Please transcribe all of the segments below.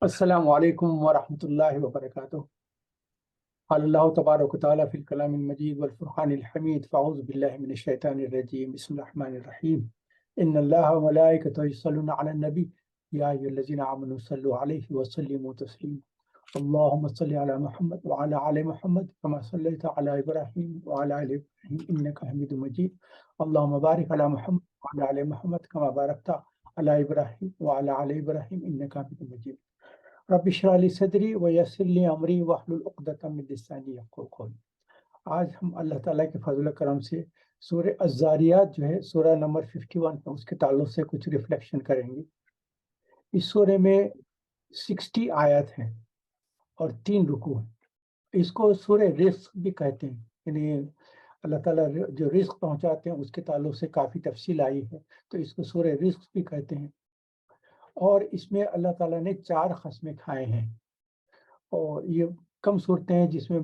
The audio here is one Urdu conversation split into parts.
السلام علیکم ورحمۃ اللہ وبرکاتہ۔ قال اللہ تبارک و تعالیٰ فی الکلام المجید والفرقان الحمید فاعوذ باللہ من الشیطان الرجیم بسم اللہ الرحمن الرحیم ان اللہ وملائکتہ یصلون علی النبی یا ایھا الذین آمنوا صلوا علیہ وسلموا تسلیما اللہم صل علی محمد وعلی آل محمد کما صلیت علی ابراہیم وعلی آل ابراہیم انک حمید مجید اللہم بارک علی محمد وعلی آل محمد کما بارکت علی ابراہیم وعلی آل ابراہیم انک حمید مجید رب اشرح لی صدری ویسر لی امری واحلل عقدۃ من لسانی یفقہوا قولی۔ آج ہم اللہ تعالیٰ کے فضل و کرم سے سورہ الذاریات جو ہے سورہ نمبر 51 ہے، اس کے تعلق سے کچھ ریفلیکشن کریں گے۔ اس سورہ میں 60 آیات ہیں اور 3 رکوع ہیں۔ اس کو سورہ رزق بھی کہتے ہیں، یعنی اللہ تعالیٰ جو رزق پہنچاتے ہیں اس کے تعلق سے کافی تفصیل آئی ہے، تو اس کو سورہ رزق بھی کہتے ہیں۔ اور اس میں اللہ تعالیٰ نے 4 قسمیں کھائے ہیں، اور یہ کم صورتیں ہیں جس میں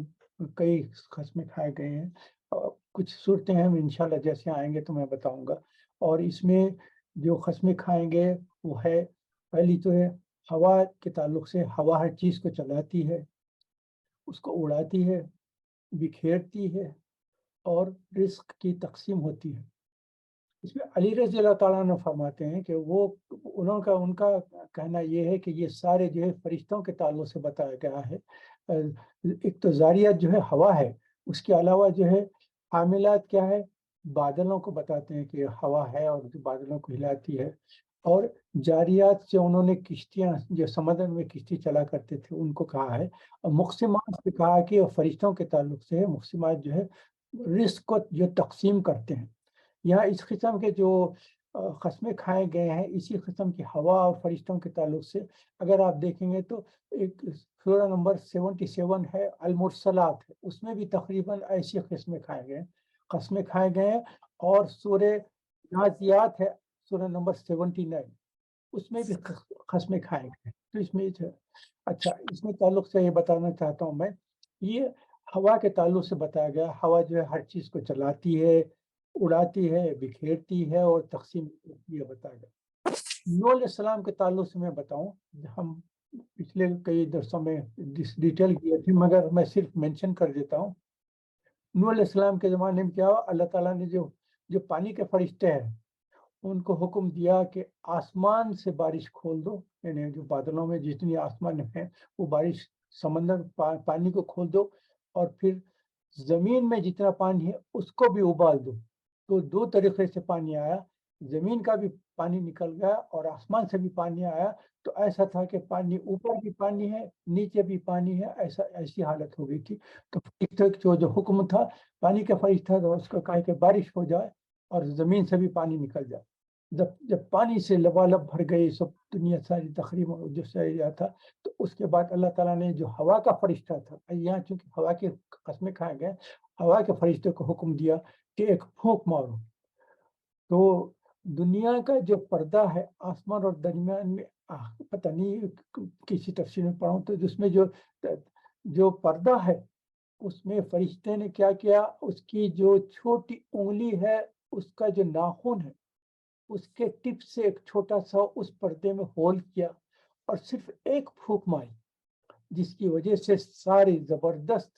کئی قسمیں کھائے گئے ہیں، اور کچھ صورتیں ہیں انشاءاللہ جیسے آئیں گے تو میں بتاؤں گا۔ اور اس میں جو قسمیں کھائیں گے وہ ہے، پہلی تو ہے ہوا کے تعلق سے، ہوا ہر چیز کو چلاتی ہے، اس کو اڑاتی ہے، بکھیرتی ہے اور رزق کی تقسیم ہوتی ہے۔ اس میں علی رضی اللہ تعالیٰ عنہ فرماتے ہیں کہ ان کا کہنا یہ ہے کہ یہ سارے جو ہے فرشتوں کے تعلق سے بتایا گیا ہے۔ ایک تو زاریات جو ہے ہوا ہے، اس کے علاوہ جو ہے حاملات کیا ہے، بادلوں کو بتاتے ہیں کہ ہوا ہے اور جو بادلوں کو ہلاتی ہے، اور جاریات سے انہوں نے کشتیاں جو سمندر میں کشتی چلا کرتے تھے ان کو کہا ہے، اور مقسمات سے کہا کہ فرشتوں کے تعلق سے ہے۔ مقسمات جو ہے رزق کو جو تقسیم کرتے ہیں۔ یہاں اس قسم کے جو قسمیں کھائے گئے ہیں، اسی قسم کی ہوا اور فرشتوں کے تعلق سے اگر آپ دیکھیں گے تو ایک سورہ نمبر 77 ہے المرسلات ہے، اس میں بھی تقریباً ایسی قسمیں کھائے گئے ہیں۔ اور سورہ نازیات ہے سورہ نمبر 79، اس میں بھی قسمیں کھائے گئے ہیں۔ تو اس میں اچھا، اس میں تعلق سے یہ بتانا چاہتا ہوں میں، یہ ہوا کے تعلق سے بتایا گیا، ہوا جو ہے ہر چیز کو چلاتی ہے، اڑاتی ہے، بکھیرتی ہے اور تقسیم یہ بتایا گیا۔ نوح علیہ السلام کے تعلق سے میں بتاؤں، ہم پچھلے کئی درسوں میں ڈیٹیل کیے تھے مگر میں صرف مینشن کر دیتا ہوں۔ نوح علیہ السلام کے زمانے میں کیا ہوا، اللہ تعالیٰ نے جو پانی کے فرشتے ہیں ان کو حکم دیا کہ آسمان سے بارش کھول دو، یعنی جو بادلوں میں جتنی آسمان ہے وہ بارش، سمندر پانی کو کھول دو، اور پھر زمین میں جتنا پانی ہے اس کو بھی ابال دو۔ تو 2 طریقے سے پانی آیا، زمین کا بھی پانی نکل گیا اور آسمان سے بھی پانی آیا۔ تو ایسا تھا کہ پانی اوپر بھی پانی ہے، نیچے بھی پانی ہے، ایسی حالت ہو گئی تھی۔ تو فرشتوں جو حکم تھا، پانی کا فرشتہ تھا، اس کو کہا کہ بارش ہو جائے اور زمین سے بھی پانی نکل جائے۔ جب پانی سے لبالب بھر گئی سب دنیا ساری تقریباً جو سیاح تھا، تو اس کے بعد اللہ تعالیٰ نے جو ہوا کا فرشتہ تھا، یہاں چونکہ ہوا کی قسمیں کھائے گئے، ہوا کے فرشتے کو حکم دیا کہ ایک پھونک مارو۔ تو دنیا کا جو پردہ ہے آسمان اور درمیان میں، پتہ نہیں کسی تفسیر میں پڑھوں تو اس میں جو پردہ ہے اس میں فرشتے نے کیا کیا، اس کی جو چھوٹی انگلی ہے اس کا جو ناخن ہے اس کے ٹپ سے ایک چھوٹا سا اس پردے میں ہول کیا اور صرف ایک پھونک ماری، جس کی وجہ سے ساری زبردست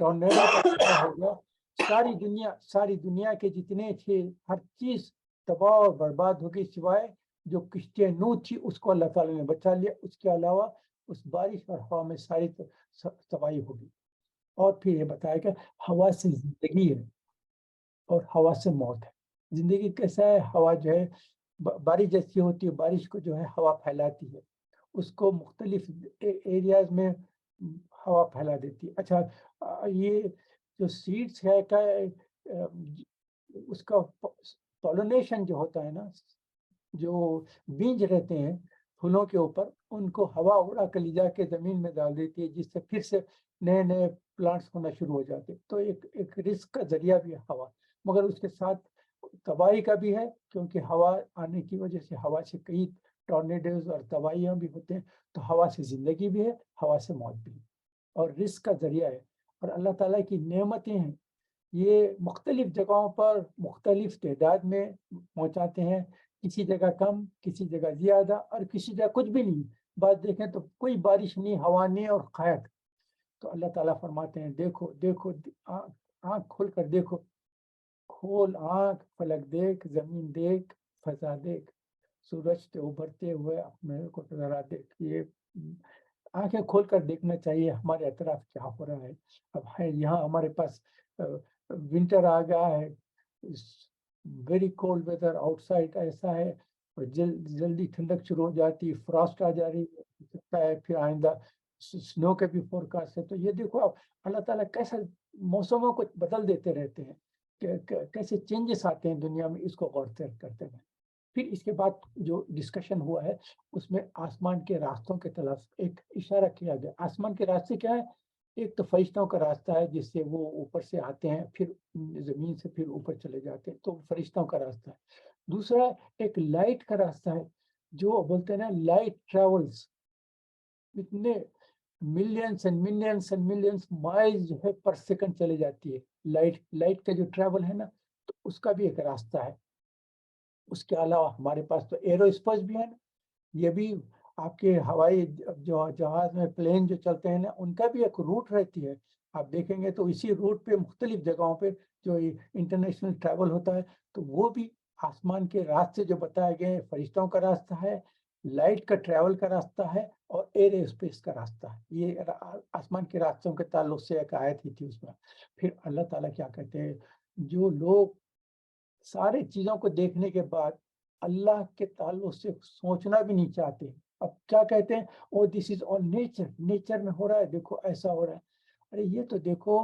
ٹورنیڈو پیدا ہو گیا۔ ساری دنیا کے جتنے تھے ہر چیز تباہ اور برباد ہو گئی، سوائے جو کشتی نوح تھی اس کو اللہ تعالیٰ نے بچا لیا۔ اس کے علاوہ اس بارش اور ہوا میں ساری تباہی ہو گئی۔ اور پھر یہ بتایا کہ ہوا سے زندگی ہے اور ہوا سے موت ہے۔ زندگی کیسا ہے، ہوا جو ہے بارش جیسی ہوتی ہے، بارش کو جو ہے ہوا پھیلاتی ہے، اس کو مختلف ایریاز میں ہوا پھیلا دیتی ہے۔ اچھا، یہ جو سیڈس ہے کا اس کا پولینیشن جو ہوتا ہے نا، جو بیج رہتے ہیں پھولوں کے اوپر، ان کو ہوا اڑا کر لے جا کے زمین میں ڈال دیتی ہے، جس سے پھر سے نئے پلانٹس ہونا شروع ہو جاتے۔ تو ایک رزق کا ذریعہ بھی ہے ہوا، مگر اس کے ساتھ تباہی کا بھی ہے، کیونکہ ہوا آنے کی وجہ سے ہوا سے کئی ٹورنیڈوز اور تباہیاں بھی ہوتے ہیں۔ تو ہوا سے زندگی بھی ہے، ہوا سے موت بھی ہے، اور رزق کا ذریعہ ہے۔ اور اللہ تعالیٰ کی نعمتیں ہیں، یہ مختلف جگہوں پر مختلف تعداد میں پہنچاتے ہیں، کسی جگہ کم، کسی جگہ زیادہ، اور کسی جگہ کچھ بھی نہیں۔ بعد دیکھیں تو کوئی بارش نہیں، ہوا نہیں اور قحط. تو اللہ تعالیٰ فرماتے ہیں دیکھو دیکھو، آنکھ کھول کر دیکھو، کھول آنکھ، فلک دیکھ، زمین دیکھ، فضا دیکھ، سورج سے ابھرتے ہوئے میرے کو ذرا دیکھ. یہ آنکھیں کھول کر دیکھنا چاہیے ہمارے اطراف کیا ہو رہا ہے. اب ہے یہاں ہمارے پاس ونٹر آ گیا ہے، very cold weather outside ایسا ہے، اور جلدی ٹھنڈک شروع ہو جاتی ہے، فراسٹ آ جا رہی ہے، پھر آئندہ سنو کے بھی فورکاسٹ ہے. تو یہ دیکھو اب اللہ تعالیٰ کیسے موسموں کو بدل دیتے رہتے ہیں، کیسے چینجز آتے ہیں دنیا میں، اس کو غور کرتے ہیں. پھر اس کے بعد جو ڈسکشن ہوا ہے اس میں آسمان کے راستوں کے طرف ایک اشارہ کیا گیا. آسمان کے راستے کیا ہے؟ ایک تو فرشتوں کا راستہ ہے جس سے وہ اوپر سے آتے ہیں، پھر زمین سے پھر اوپر چلے جاتے ہیں، تو فرشتوں کا راستہ ہے. دوسرا ایک لائٹ کا راستہ ہے، جو بولتے ہیں نا لائٹ ٹریولز اتنے millions and millions and millions مائل جو ہے پر سیکنڈ چلے جاتی ہے. لائٹ کا جو ٹریول ہے نا، تو اس کا بھی ایک راستہ ہے. اس کے علاوہ ہمارے پاس تو ایرو اسپیس بھی ہے نا، یہ بھی آپ کے ہوائی جو جہاز میں پلین جو چلتے ہیں نا، ان کا بھی ایک روٹ رہتی ہے. آپ دیکھیں گے تو اسی روٹ پہ مختلف جگہوں پہ جو انٹرنیشنل ٹریول ہوتا ہے، تو وہ بھی آسمان کے راستے جو بتائے گئے فرشتوں کا راستہ ہے، لائٹ کا ٹریول کا راستہ ہے، اور ایئر اسپیس کا راستہ ہے. یہ آسمان کے راستوں کے تعلق سے ایک آیت ہی تھی اس میں. پھر اللہ تعالیٰ کیا کہتے ہیں، جو لوگ سارے چیزوں کو دیکھنے کے بعد اللہ کے تعلق سے سوچنا بھی نہیں چاہتے، اب کیا کہتے ہیں، او دس از آل نیچر، نیچر میں ہو رہا ہے، دیکھو ایسا ہو رہا ہے. ارے یہ تو دیکھو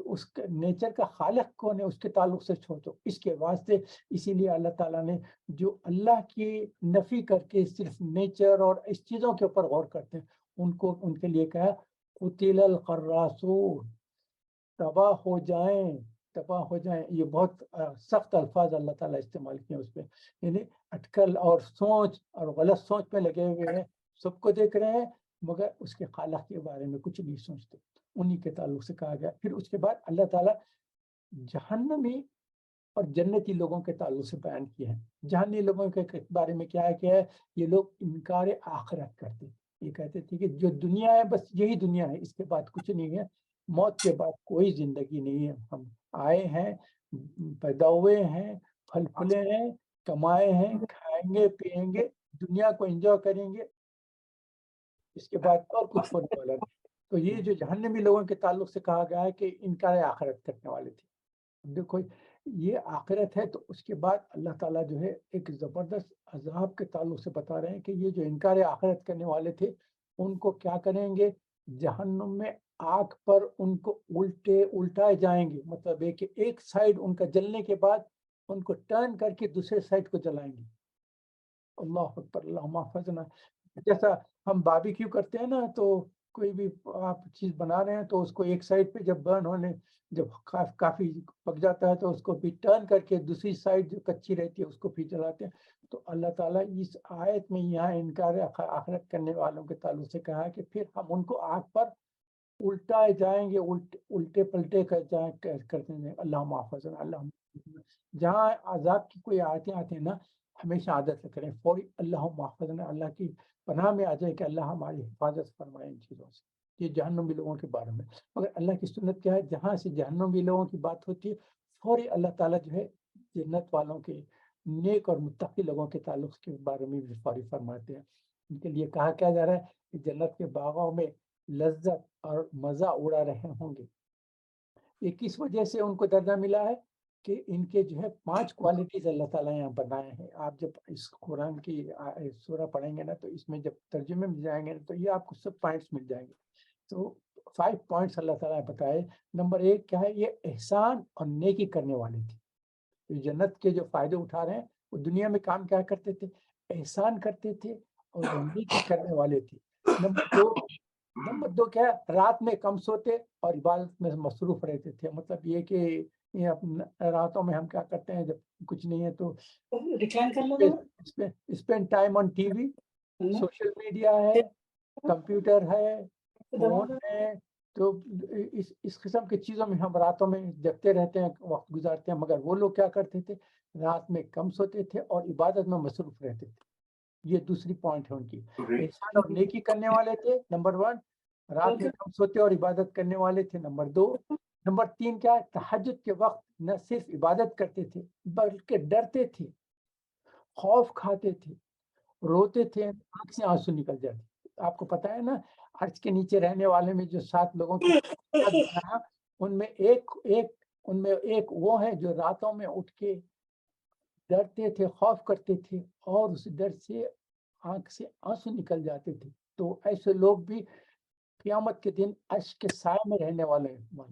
اس نیچر کا خالق کون ہے، اس کے تعلق سے چھوڑو اس کے واسطے. اسی لیے اللہ تعالیٰ نے جو اللہ کی نفی کر کے صرف نیچر اور اس چیزوں کے اوپر غور کرتے ہیں، ان کے لیے کہا قتل القراسون، تباہ ہو جائیں، تباہ ہو جائیں. یہ بہت سخت الفاظ اللہ تعالیٰ استعمال کیے اس پہ، یعنی اٹکل اور سوچ اور غلط سوچ پہ لگے ہوئے ہیں. سب کو دیکھ رہے ہیں مگر اس کے خالق کے بارے میں کچھ نہیں سوچتے. انہی کے تعلق سے کہا گیا. پھر اس کے بعد اللہ تعالیٰ جہنمی اور جنتی لوگوں کے تعلق سے بیان کیے ہیں. جہنمی لوگوں کے بارے میں کیا ہے، یہ لوگ انکار آخرت کرتے. یہ کہتے تھے کہ جو دنیا ہے بس یہی دنیا ہے، اس کے بعد کچھ نہیں ہے، موت کے بعد کوئی زندگی نہیں ہے. ہم آئے ہیں، پیدا ہوئے ہیں، پھل پھلے ہیں، کمائے ہیں، کھائیں گے پیئیں گے، دنیا کو انجوائے کریں گے، اس کے بعد اور کچھ ہونے والا نہیں. تو یہ جو جہنمی لوگوں کے تعلق سے کہا گیا ہے کہ انکار آخرت کرنے والے تھے. دیکھو یہ آخرت ہے، تو اس کے بعد اللہ تعالیٰ جو ہے ایک زبردست عذاب کے تعلق سے بتا رہے ہیں کہ یہ جو انکار آخرت کرنے والے تھے ان کو کیا کریں گے، جہنم میں آگ پر ان کو الٹائے جائیں گے. مطلب ہے کہ ایک سائڈ ان کا جلنے کے بعد ان کو ٹرن کر کے دوسرے سائڈ کو جلائیں گے. اللہ اکبر، اللہ محفظنا. جیسا ہم باربیکیو کرتے ہیں نا، تو کوئی بھی آپ چیز بنا رہے ہیں تو اس کو ایک سائڈ پہ جب برن ہونے، جب کافی پک جاتا ہے تو اس کو بھی ٹرن کر کے دوسری سائڈ جو کچی رہتی ہے اس کو پھر جلاتے ہیں. تو اللہ تعالیٰ اس آیت میں یہاں انکار آخرت کرنے والوں کے تعلق سے کہا ہے کہ پھر ہم ان کو آگ پر الٹائے جائیں گے، الٹے پلٹے کرتے ہیں. اللہ محفظ، اللہ. جہاں عذاب کی کوئی آیتیں آتی ہیں نا، ہمیشہ عادت کریں فوری اللہ محفظ، اللہ کی پناہ میں آ جائے کہ اللہ ہماری حفاظت فرمائے ان چیزوں سے. یہ جہنمی لوگوں کے بارے میں. مگر اللہ کی سنت کیا ہے، جہاں سے جہنمی لوگوں کی بات ہوتی ہے فوری اللہ تعالیٰ جو ہے جنت والوں کے نیک اور متقی لوگوں کے تعلق کے بارے میں بھی فوری فرماتے ہیں. ان کے لیے کہا کیا جا رہا ہے کہ جنت کے باغوں میں لذت اور مزہ اڑا رہے ہوں گے. یہ کس وجہ سے ان کو درجہ ملا ہے کہ ان کے جو ہے 5 کوالٹیز اللہ تعالیٰ یہاں بنائے ہیں. آپ جب اس قرآن کی سورہ پڑھیں گے نا، تو اس میں جب ترجمے میں جائیں گے تو یہ آپ کو سب پوائنٹس مل جائیں گے. تو 5 پوائنٹس اللہ تعالیٰ نے بتائے. نمبر 1 کیا ہے، یہ احسان اور نیکی کرنے والے تھے. جنت کے جو فائدے اٹھا رہے ہیں وہ دنیا میں کام کیا کرتے تھے، احسان کرتے تھے اور نیکی کرنے والے تھے. نمبر 2 کیا ہے، رات میں کم سوتے اور عبادت میں مصروف رہتے تھے. مطلب یہ کہ راتوں میں ہم کیا کرتے ہیں، جب کچھ نہیں ہے تو spend time on T V, social media ہے، کمپیوٹر ہے، فون ہے. تو اس قسم کی چیزوں میں ہم راتوں میں جگتے رہتے ہیں، وقت گزارتے ہیں. مگر وہ لوگ کیا کرتے تھے، رات میں کم سوتے تھے اور عبادت میں مصروف رہتے تھے. یہ دوسری پوائنٹ ہے ان کی. احسان اور نیکی کرنے والے تھے نمبر 1. رات میں کم سوتے اور عبادت کرنے والے تھے نمبر 2. نمبر 3 کیا ہے؟ تہجد کے وقت نہ صرف عبادت کرتے تھے بلکہ ڈرتے تھے, خوف کھاتے تھے, روتے تھے, آنکھ سے آنسو نکل جاتے. آپ کو پتا ہے نا, عرش کے نیچے رہنے والے میں جو 7 لوگوں کی ان میں ایک وہ ہے جو راتوں میں اٹھ کے ڈرتے تھے, خوف کرتے تھے, اور اس ڈر سے آنکھ سے آنسو نکل جاتے تھے. تو ایسے لوگ بھی قیامت کے دن عرش کے سائے میں رہنے والے ہیں.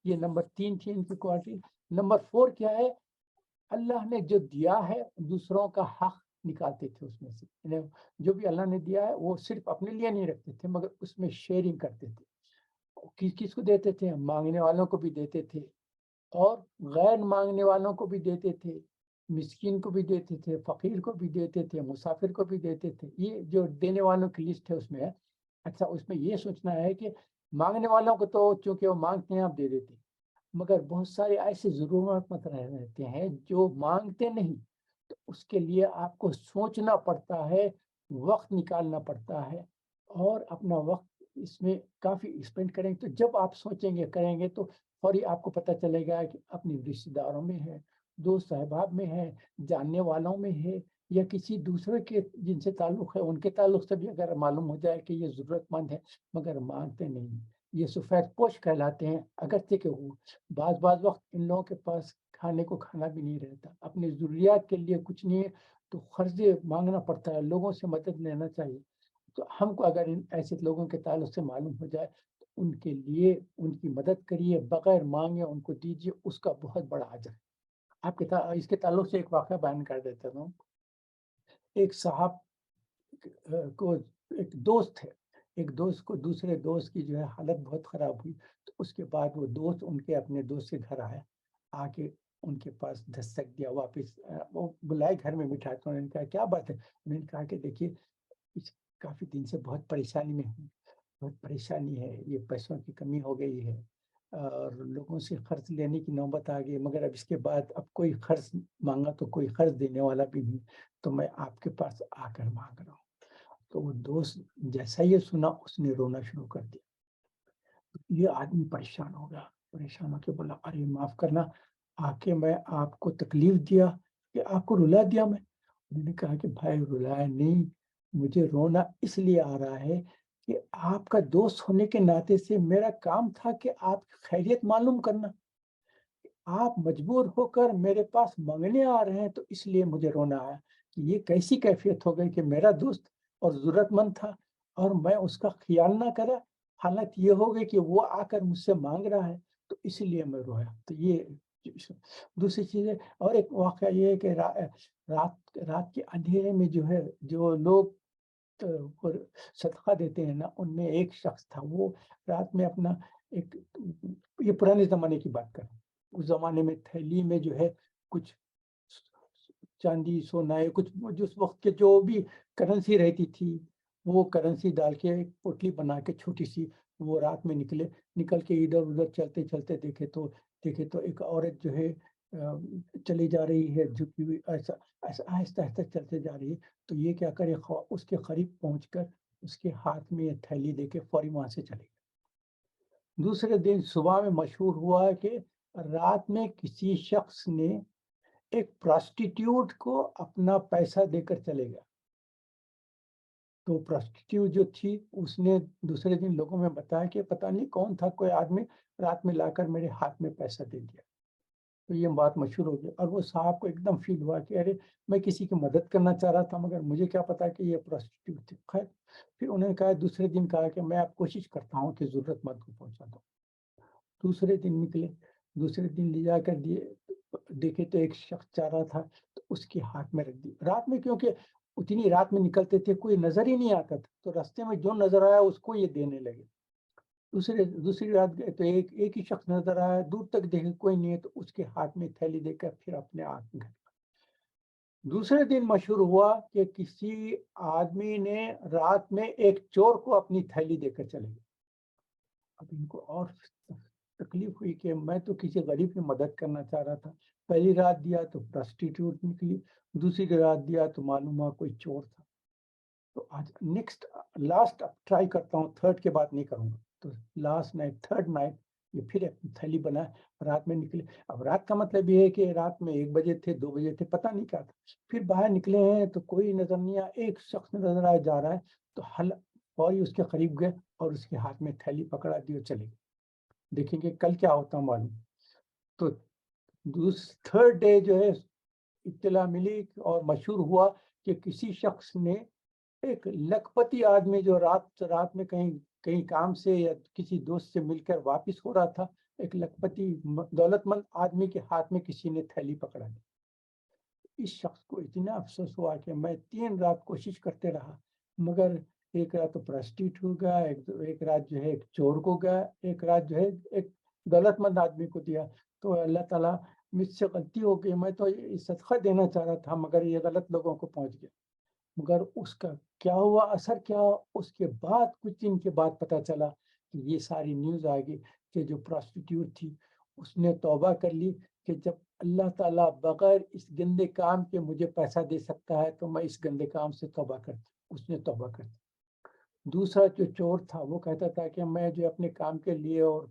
یہ نمبر 3 تھی ان کی کوالٹی. نمبر 4 کیا ہے؟ اللہ نے جو دیا ہے دوسروں کا حق نکالتے تھے اس میں سے. جو بھی اللہ نے دیا ہے وہ صرف اپنے لیے نہیں رکھتے تھے مگر اس میں شیئرنگ کرتے تھے. کس کو دیتے تھے؟ مانگنے والوں کو بھی دیتے تھے, اور غیر مانگنے والوں کو بھی دیتے تھے, مسکین کو بھی دیتے تھے, فقیر کو بھی دیتے تھے, مسافر کو بھی دیتے تھے. یہ جو دینے والوں کی لسٹ ہے اس میں ہے. اچھا, اس میں یہ سوچنا ہے کہ مانگنے والوں کو تو چونکہ وہ مانگتے ہیں آپ دے دیتے, مگر بہت سارے ایسے ضرورت مند رہتے ہیں جو مانگتے نہیں, تو اس کے لیے آپ کو سوچنا پڑتا ہے, وقت نکالنا پڑتا ہے, اور اپنا وقت اس میں کافی اسپینڈ کریں. تو جب آپ سوچیں گے کریں گے تو فوری آپ کو پتہ چلے گا کہ اپنی رشتہ داروں میں ہے, دوست احباب میں ہے, جاننے والوں میں ہے, یا کسی دوسرے کے جن سے تعلق ہے ان کے تعلق سے بھی اگر معلوم ہو جائے کہ یہ ضرورت مند ہے مگر مانگتے نہیں, یہ سفید پوش کہلاتے ہیں. اگرچہ کہ وہ بعض وقت ان لوگوں کے پاس کھانے کو کھانا بھی نہیں رہتا, اپنی ضروریات کے لیے کچھ نہیں ہے, تو قرضے مانگنا پڑتا ہے, لوگوں سے مدد لینا چاہیے. تو ہم کو اگر ان ایسے لوگوں کے تعلق سے معلوم ہو جائے تو ان کے لیے ان کی مدد کریے, بغیر مانگے ان کو دیجیے, اس کا بہت بڑا اجر ہے. آپ کے اس کے تعلق سے ایک واقعہ بیان کر دیتا ہوں. ایک صاحب کو ایک دوست ہے, ایک دوست کو دوسرے دوست کی جو ہے حالت بہت خراب ہوئی, تو اس کے بعد وہ دوست ان کے اپنے دوست کے گھر آیا, آ کے ان کے پاس دستک دیا, واپس وہ بلائے گھر میں بٹھا. تو انہوں نے کہا کیا بات ہے؟ انہوں نے کہا کہ دیکھیے کافی دن سے بہت پریشانی میں ہوں, بہت پریشانی ہے, یہ پیسوں کی کمی ہو گئی ہے, اور لوگوں سے قرض لینے کی نوبت آ گئی, مگر اب اس کے بعد اب کوئی قرض مانگا تو کوئی قرض دینے والا بھی نہیں, تو میں آپ کے پاس آ کر مانگ رہا ہوں. تو وہ دوست جیسا یہ سنا اس نے رونا شروع کر دیا. یہ آدمی پریشان ہو گیا, پریشان ہو کے بولا ارے معاف کرنا, آ کے میں آپ کو تکلیف دیا کہ آپ کو رلا دیا میں؟ انہوں نے کہا کہ بھائی رلایا نہیں, مجھے رونا اس لیے آ رہا ہے کہ آپ کا دوست ہونے کے ناطے سے میرا کام تھا کہ آپ کی خیریت معلوم کرنا. آپ مجبور ہو کر میرے پاس مانگنے آ رہے ہیں, تو اس لیے مجھے رونا آیا کہ یہ کیسی کیفیت ہو گئی کہ میرا دوست اور ضرورت مند تھا اور میں اس کا خیال نہ کرا. حالت یہ ہو گئی کہ وہ آ کر مجھ سے مانگ رہا ہے, تو اس لیے میں رویا. تو یہ دوسری چیز ہے. اور ایک واقعہ یہ ہے کہ رات کے اندھیرے میں جو ہے جو لوگ صدقہ دیتے ہیں نا, ان میں ایک شخص تھا, وہ رات میں اپنا ایک, یہ پرانے زمانے کی بات کر, اس زمانے میں تھیلی میں جو ہے کچھ چاندی سونا ہے, کچھ جس وقت کے جو بھی کرنسی رہتی تھی وہ کرنسی ڈال کے ایک پوٹلی بنا کے چھوٹی سی, وہ رات میں نکل کے ادھر ادھر چلتے چلتے دیکھے تو ایک عورت جو ہے چلی جا رہی ہے جھکی ہوئی, ایسا آہستہ آہستہ چلتے جا رہی ہے. تو یہ کیا کرے, اس کے قریب پہنچ کر اس کے ہاتھ میں یہ تھیلی دے کے فوری وہاں سے چلے گئے. دوسرے دن صبح میں مشہور ہوا کہ رات میں کسی شخص نے ایک پراسٹیٹیوٹ کو اپنا پیسہ دے کر چلے گیا. تو پراسٹیٹیوٹ جو تھی اس نے دوسرے دن لوگوں میں بتایا کہ پتہ نہیں کون تھا, کوئی آدمی رات میں لا کر میرے ہاتھ میں پیسہ دے دیا. تو یہ بات مشہور ہو گئی, اور وہ صاحب کو ایک دم فیل ہوا کہ ارے میں کسی کی مدد کرنا چاہ رہا تھا مگر مجھے کیا پتا کہ یہ پراسٹیٹیوٹ تھی. خیر پھر انہوں نے کہا, دوسرے دن کہا کہ میں اب کوشش کرتا ہوں کہ ضرورت مند کو پہنچا دوں. دوسرے دن نکلے, دوسرے دن لے جا کر دیکھے تو ایک شخص چاہ رہا تھا, تو اس کے ہاتھ میں رکھ دی. رات میں, کیونکہ اتنی رات میں نکلتے تھے کوئی نظر ہی نہیں آتا تھا, تو راستے میں جو نظر آیا اس کو یہ دینے لگے. دوسری رات گئے تو ایک ہی شخص نظر آیا, دور تک دیکھے کوئی نہیں ہے, تو اس کے ہاتھ میں تھیلی دے کر پھر اپنے ہاتھ میں. دوسرے دن مشہور ہوا کہ کسی آدمی نے رات میں ایک چور کو اپنی تھیلی دے کر چلے گئے. اب ان کو اور تکلیف ہوئی کہ میں تو کسی غریب کی مدد کرنا چاہ رہا تھا، پہلی رات دیا تو پراسٹیٹیوٹ نکلی، دوسری رات دیا تو معلوم ہوا کوئی چور تھا۔ تو آج نیکسٹ لاسٹ ٹرائی کرتا ہوں، تھرڈ کے بعد نہیں کروں گا۔ تو لاسٹ نائٹ، تھرڈ نائٹ، یہ پھر ایک تھیلی بنا، رات میں نکلے۔ اب رات کا مطلب یہ ہے کہ رات میں 1 بجے تھے، 2 بجے تھے، پتہ نہیں کیا تھا۔ پھر باہر نکلے ہیں تو کوئی نظر نہیں آیا، ایک شخص نظر آیا جا رہا ہے، تو فوری اس کے قریب گئے اور اس کے ہاتھ میں تھیلی پکڑا دی اور چلے گئے۔ دیکھیں گے کل کیا ہوتا معلوم۔ تو تھرڈ ڈے جو ہے اطلاع ملی اور مشہور ہوا کہ کسی شخص نے ایک لکھپتی آدمی جو رات میں کہیں کام سے یا کسی دوست سے مل کر واپس ہو رہا تھا، ایک لکھپتی دولت مند آدمی کے ہاتھ میں کسی نے تھیلی پکڑا دی۔ اس شخص کو اتنا افسوس ہوا کہ میں 3 رات کوشش کرتے رہا، مگر ایک رات تو پرسٹیٹ ہو گیا، ایک رات جو ہے ایک چور کو گیا، ایک رات جو ہے ایک دولت مند آدمی کو دیا۔ تو اللہ تعالیٰ مجھ سے غلطی ہو گئی، میں تو صدقہ دینا چاہ رہا تھا مگر یہ غلط لوگوں کو پہنچ گیا۔ مگر اس کا کیا ہوا، اثر کیا ہوا، اس کے بعد کچھ دن کے بعد پتہ چلا کہ یہ ساری نیوز آ گئی کہ جو پراسٹیٹیوٹ تھی اس نے توبہ کر لی کہ جب اللہ تعالیٰ بغیر اس گندے کام کے مجھے پیسہ دے سکتا ہے تو میں اس گندے کام سے توبہ کرتی۔ اس نے توبہ کر دی۔ دوسرا جو چور تھا وہ کہتا تھا کہ میں جو اپنے کام کے لیے اور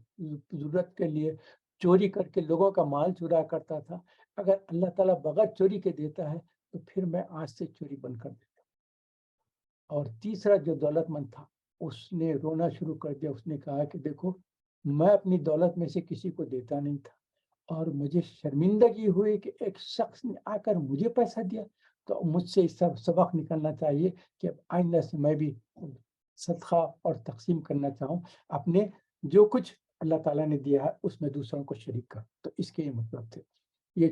ضرورت کے لیے چوری کر کے لوگوں کا مال چورا کرتا تھا، اگر اللہ تعالیٰ بغیر چوری کے دیتا ہے تو پھر میں آج سے چوری بند کر دیتا۔ اور تیسرا جو دولت مند تھا اس نے رونا شروع کر دیا۔ اس نے کہا کہ دیکھو میں اپنی دولت میں سے کسی کو دیتا نہیں تھا اور مجھے شرمندگی ہوئی کہ ایک شخص نے آ کر مجھے پیسہ دیا، تو مجھ سے اس سبق نکلنا چاہیے کہ اب آئندہ سے میں بھی صدقہ اور تقسیم کرنا چاہوں، اپنے جو کچھ اللہ تعالیٰ نے دیا ہے اس میں دوسروں کو شریک کر۔ تو اس کے یہ مطلب تھے، یہ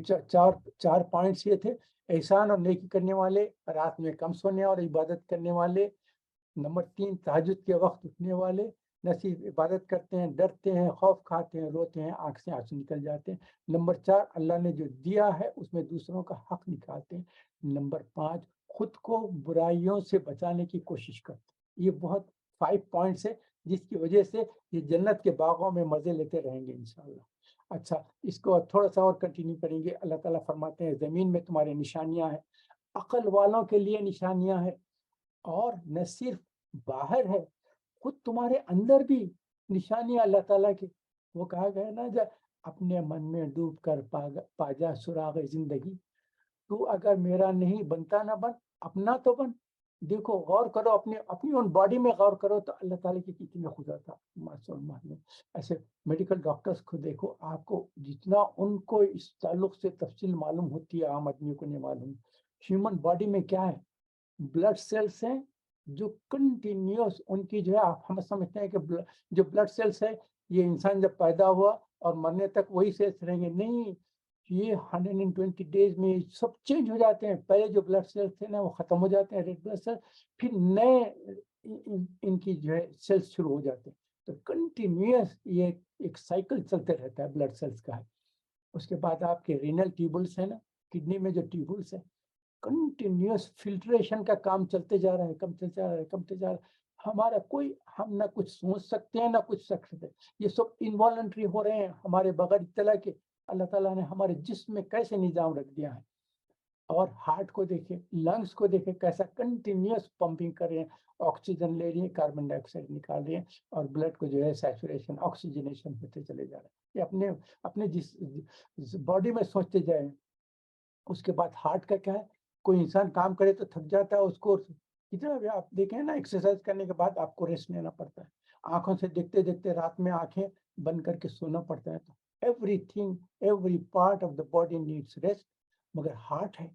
چار پوائنٹس یہ تھے: احسان اور نیکی کرنے والے، رات میں کم سونے اور عبادت کرنے والے۔ نمبر 3، تہجد کے وقت اٹھنے والے، نہ صرف عبادت کرتے ہیں، ڈرتے ہیں، خوف کھاتے ہیں، روتے ہیں، آنکھ سے آنسو نکل جاتے ہیں۔ نمبر 4، اللہ نے جو دیا ہے اس میں دوسروں کا حق نکالتے ہیں۔ نمبر 5، خود کو برائیوں سے بچانے کی کوشش کرتے ہیں۔ یہ بہت 5 پوائنٹس ہے جس کی وجہ سے یہ جنت کے باغوں میں مزے لیتے رہیں گے انشاءاللہ۔ اچھا، اس کو تھوڑا سا اور کنٹینیو کریں گے۔ اللہ تعالیٰ فرماتے ہیں زمین میں تمہارے نشانیاں ہیں، عقل والوں کے لیے نشانیاں ہیں، اور نہ صرف باہر ہے، خود تمہارے اندر بھی نشانیاں اللہ تعالیٰ کی۔ وہ کہا گیا نا، جب اپنے من میں ڈوب کر پاجا سراغ زندگی، تو اگر میرا نہیں بنتا نہ بن، اپنا تو بن۔ دیکھو غور کرو، اپنی ان باڈی میں غور کرو تو اللہ تعالیٰ کی کتنی خدا تھا معلوم۔ ایسے میڈیکل ڈاکٹرز کو دیکھو، آپ کو جتنا ان کو اس تعلق سے تفصیل معلوم ہوتی ہے عام آدمی کو نہیں معلوم۔ ہیومن باڈی میں کیا ہے، بلڈ سیلس ہیں جو کنٹینیوس، ان کی جو ہے ہم سمجھتے ہیں کہ جو بلڈ سیلس ہے یہ انسان جب پیدا ہوا اور مرنے تک وہی سیلس رہیں گے، نہیں، یہ 120 ڈیز میں سب چینج ہو جاتے ہیں۔ پہلے جو بلڈ سیلس تھے نا وہ ختم ہو جاتے ہیں، ریڈ بلڈ سیل، پھر نئے ان کی جو ہے سیلس شروع ہو جاتے ہیں۔ تو کنٹینیوس یہ ایک سائیکل چلتے رہتا ہے بلڈ سیلس کا ہے۔ اس کے بعد آپ کے رینل ٹیوبلز ہیں نا، کڈنی میں جو ٹیوبلز ہیں، کنٹینیوس فلٹریشن کا کام چلتے جا رہا ہے، کمتے جا رہا ہے، کمتے جا رہا ہے۔ ہمارا ہم نہ کچھ سوچ سکتے ہیں نہ کچھ سکتے ہیں، یہ سب انوالنٹری ہو رہے ہیں ہمارے بغیر اطلاع کے۔ اللہ تعالیٰ نے ہمارے جسم میں کیسے نظام رکھ دیا ہے۔ اور ہارٹ کو دیکھیں، لنگس کو دیکھیں، کیسا کنٹینیوس پمپنگ کر رہے ہیں، آکسیجن لے رہی ہیں، کاربن ڈائی آکسائڈ نکال رہے ہیں، اور بلڈ کو جو ہے سیچوریشن، آکسیجنیشن ہوتے چلے جا رہے ہیں۔ یہ اپنے جس باڈی میں سوچتے جائیں۔ اس کے بعد ہارٹ کا کیا ہے، کوئی انسان کام کرے تو تھک جاتا ہے، اس کو کتنا بھی آپ دیکھیں نا، ایکسرسائز کرنے کے بعد آپ کو ریسٹ لینا پڑتا ہے، آنکھوں سے دیکھتے دیکھتے رات میں آنکھیں بند کر کے سونا پڑتا ہے۔ تو every thing, every part of the body needs rest, مگر ہارٹ ہے،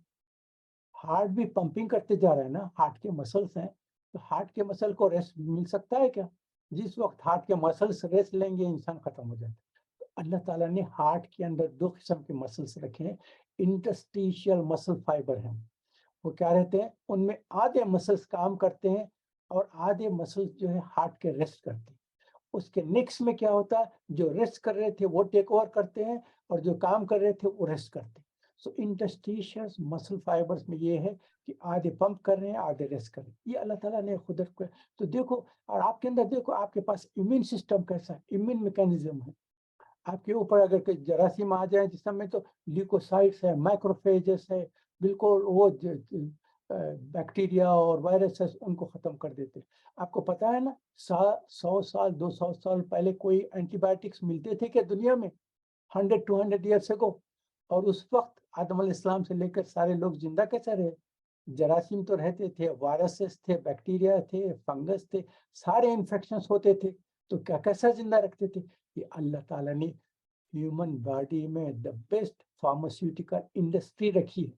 ہارٹ بھی پمپنگ کرتے جا رہا ہے نا، ہارٹ کے مسلس ہیں، تو ہارٹ کے مسل کو ریسٹ مل سکتا ہے کیا؟ جس وقت ہارٹ کے مسلس ریسٹ لیں گے انسان ختم ہو جاتا ہے۔ اللہ تعالیٰ نے ہارٹ کے اندر 2 قسم کے مسلس رکھے ہیں، انٹرسٹیشیل مسل فائبر ہیں۔ وہ کیا رہتے ہیں، ان میں آدھے مسلس کام کرتے ہیں اور آدھے مسلس جو ہے ہارٹ کے ریسٹ کرتے ہیں۔ اس کے نیکسٹ میں کیا ہوتا ہے، جو ریسٹ کر رہے تھے وہ ٹیک اوور کرتے ہیں، اور جو کام کر رہے تھے وہ ریسٹ کرتے ہیں۔ سو انٹرسٹیشیل مسل فائبرز میں یہ ہے کہ آدھے پمپ کر رہے ہیں، آدھے ریسٹ کر رہے ہیں۔ یہ اللہ تعالیٰ نے خود رکھا ہے۔ تو دیکھو، اور آپ کے اندر دیکھو، آپ کے پاس امیون سسٹم کیسا ہے، امیون میکینزم ہے۔ آپ کے اوپر اگر کوئی جراثیم آ جائیں جسم میں تو لیوکوسائٹس ہے، مائکروفیجز ہے، بالکل وہ بیکٹیریا اور وائرسز ان کو ختم کر دیتے. آپ کو پتا ہے نا 100 سال 200 سال پہلے کوئی اینٹی بایوٹکس ملتے تھے کہ دنیا میں 100 200 ایئرس اگو؟ اور اس وقت آدم علیہ السلام سے لے کر سارے لوگ زندہ کیسے رہے؟ جراثیم تو رہتے تھے، وائرسز تھے، بیکٹیریا تھے، فنگس تھے، سارے انفیکشنز ہوتے تھے. تو کیا کیسا زندہ رکھتے تھے؟ یہ اللہ تعالیٰ نے ہیومن باڈی میں دا بیسٹ فارماسیوٹیکل انڈسٹری رکھی ہے،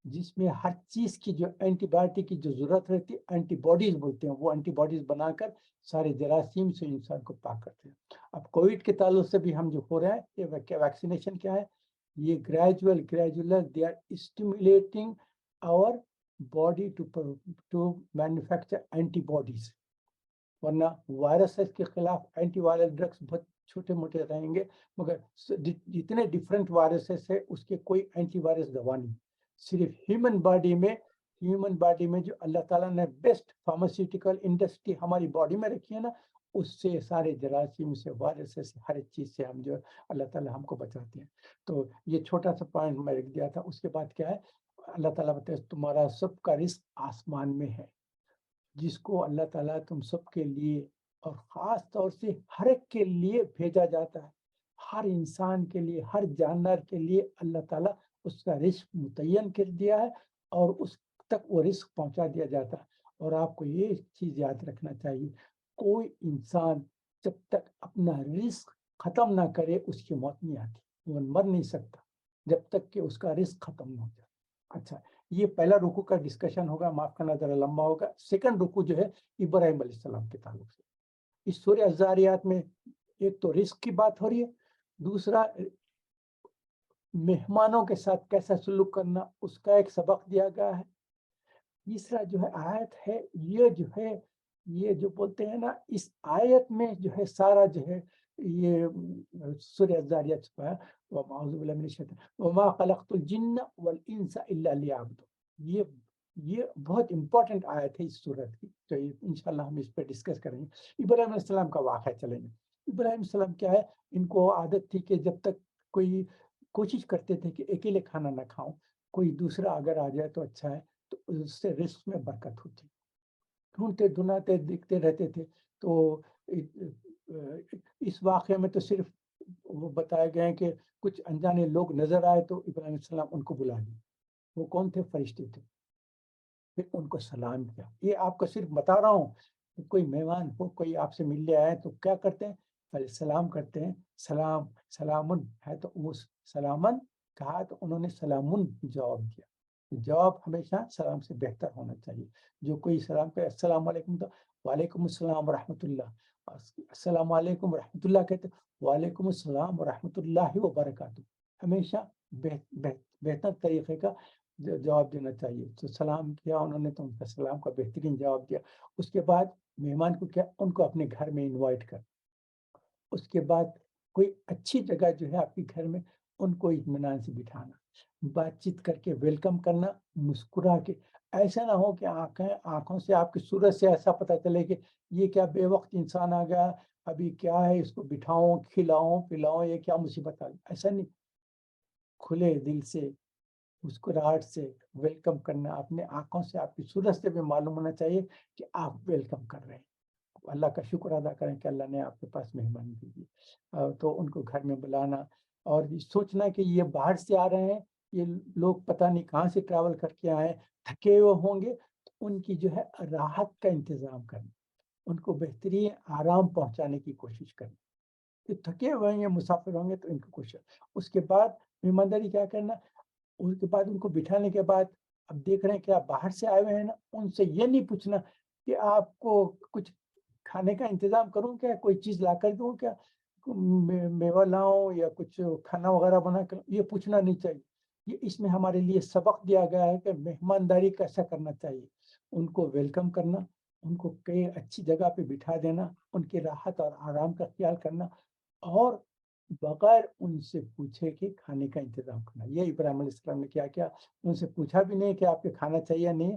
جس میں ہر چیز کی جو اینٹی بایوٹک کی جو ضرورت رہتی ہے، اینٹی باڈیز بولتے ہیں، وہ اینٹی باڈیز بنا کر سارے جراثیم سے انسان کو پاک کرتے ہیں. اب کووڈ کے تعلق سے بھی ہم جو ہو رہے ہیں، یہ ویکسینیشن کیا ہے؟ یہ gradually they are stimulating our body to manufacture اینٹی باڈیز. ورنہ وائرسز کے خلاف اینٹی وائرل ڈرگس بہت چھوٹے موٹے رہیں گے، مگر جتنے ڈفرینٹ وائرسز ہے اس کے کوئی اینٹی وائرس دوا نہیں. صرف ہیومن باڈی میں جو اللہ تعالیٰ نے بیسٹ فارماسیوٹیکل انڈسٹری ہماری باڈی میں رکھی ہے نا، اس سے سارے جراثیم سے، وائرسز سے، ہر ایک چیز سے ہم جو اللہ تعالیٰ ہم کو بچاتے ہیں. تو یہ چھوٹا سا پوائنٹ میں رکھ دیا تھا. اس کے بعد کیا ہے؟ اللہ تعالیٰ بتائے تمہارا سب کا رزق آسمان میں ہے، جس کو اللہ تعالیٰ تم سب کے لیے اور خاص طور سے ہر ایک کے لیے بھیجا جاتا ہے. ہر انسان کے لیے، ہر جانور کے لیے اللہ تعالیٰ اس کا رزق متعین کر دیا ہے اور اس تک وہ رزق پہنچا دیا جاتا ہے. اور آپ کو یہ چیز یاد رکھنا چاہیے، کوئی انسان جب تک اپنا رزق ختم نہ کرے اس کی موت نہیں آتی. وہ مر نہیں سکتا جب تک کہ اس کا رزق ختم نہ ہو جائے. اچھا، یہ پہلا رکوع کا ڈسکشن ہوگا، معاف کرنا ذرا لمبا ہوگا. سیکنڈ رکوع جو ہے ابراہیم علیہ السلام کے تعلق سے. اس سورہ الذاریات میں ایک تو رزق کی بات ہو رہی ہے، دوسرا مہمانوں کے ساتھ کیسا سلوک کرنا اس کا ایک سبق دیا گیا ہے. تیسرا جو ہے آیت ہے، یہ جو بولتے ہیں نا، اس آیت میں جو ہے سارا جو ہے یہ سورہ الذاریات ہے، وَأَعُوذُ بِاللَّهِ مِنَ الشَّيْطَانِ وَمَا خَلَقْتُ الْجِنَّ وَالْإِنسَ إِلَّا لِيَعْبُدُونِ. یہ بہت امپورٹنٹ آیت ہے اس سورت کی، تو انشاءاللہ ہم اس پہ ڈسکس کریں گے. ابراہیم علیہ السلام کا واقعہ چلیں گے. ابراہیم علیہ السلام کیا ہے، ان کو عادت تھی کہ جب تک کوئی کوشش کرتے تھے کہ اکیلے کھانا نہ کھاؤں، کوئی دوسرا اگر آ جائے تو اچھا ہے، تو اس سے رزق میں برکت ہوتی. ڈھونڈتے ڈھونڈتے دیکھتے رہتے تھے. تو اس واقعے میں تو صرف وہ بتایا گیا ہے کہ کچھ انجانے لوگ نظر آئے تو ابراہیم علیہ السلام ان کو بلا لیے. وہ کون تھے؟ فرشتے تھے. پھر ان کو سلام کیا. یہ آپ کو صرف بتا رہا ہوں، کوئی مہمان ہو، کوئی آپ سے ملنے آئے تو کیا کرتے ہیں؟ پہلے سلام کرتے ہیں. سلامن ہے تو وہ سلامن کہا تو انہوں نے سلامن جواب دیا. جواب ہمیشہ سلام سے بہتر ہونا چاہیے. جو کوئی سلام کرے السلام علیکم تو وعلیکم السلام ورحمۃ اللہ. السلام علیکم ورحمۃ اللہ کہتے وعلیکم السلام ورحمۃ اللہ وبرکاتہ. ہمیشہ بہتر طریقے کا جواب دینا چاہیے. تو سلام کیا انہوں نے تو ان کا سلام کا بہترین جواب دیا. اس کے بعد مہمان کو کیا، ان کو اپنے گھر میں انوائٹ کر. اس کے بعد کوئی اچھی جگہ جو ہے آپ کے گھر میں، ان کو اطمینان سے بٹھانا، بات چیت کر کے ویلکم کرنا، مسکرا کے. ایسا نہ ہو کہ آنکھوں سے آپ کی صورت سے ایسا پتہ چلے کہ یہ کیا بے وقت انسان آ گیا، ابھی کیا ہے، اس کو بٹھاؤں، کھلاؤں پلاؤں، یہ کیا مصیبت آ گئی. ایسا نہیں، کھلے دل سے مسکراہٹ سے ویلکم کرنا. اپنے آنکھوں سے، آپ کی صورت سے بھی معلوم ہونا چاہیے کہ آپ ویلکم کر رہے ہیں. اللہ کا شکر ادا کریں کہ اللہ نے آپ کے پاس مہمان بھیجی. تو ان کو گھر میں بلانا، اور سوچنا کہ یہ باہر سے آ رہے ہیں، یہ لوگ پتہ نہیں کہاں سے ٹریول کر کے آئے، تھکے ہوئے ہوں گے، تو ان کی جو ہے راحت کا انتظام کرنا، ان کو بہترین آرام پہنچانے کی کوشش کرنا. کہ تھکے ہوئے ہیں، مسافر ہوں گے تو ان کو کوشش. اس کے بعد مہمانداری کیا کرنا، اس کے بعد ان کو بٹھانے کے بعد اب دیکھ رہے ہیں کہ آپ باہر سے آئے ہوئے ہیں نا، ان سے یہ نہیں پوچھنا کہ آپ کو کچھ کھانے کا انتظام کروں کیا، کوئی چیز لا کر دوں کیا، میوہ لاؤں یا کچھ کھانا وغیرہ بنا کر، یہ پوچھنا نہیں چاہیے. یہ اس میں ہمارے لیے سبق دیا گیا ہے کہ مہمانداری کیسا کرنا چاہیے. ان کو ویلکم کرنا، ان کو کئی اچھی جگہ پہ بٹھا دینا، ان کی راحت اور آرام کا خیال کرنا، اور بغیر ان سے پوچھے کہ کھانے کا انتظام کرنا. یہ ابراہیم علیہ السلام نے کیا کیا، ان سے پوچھا بھی نہیں کہ آپ کے کھانا چاہیے نہیں،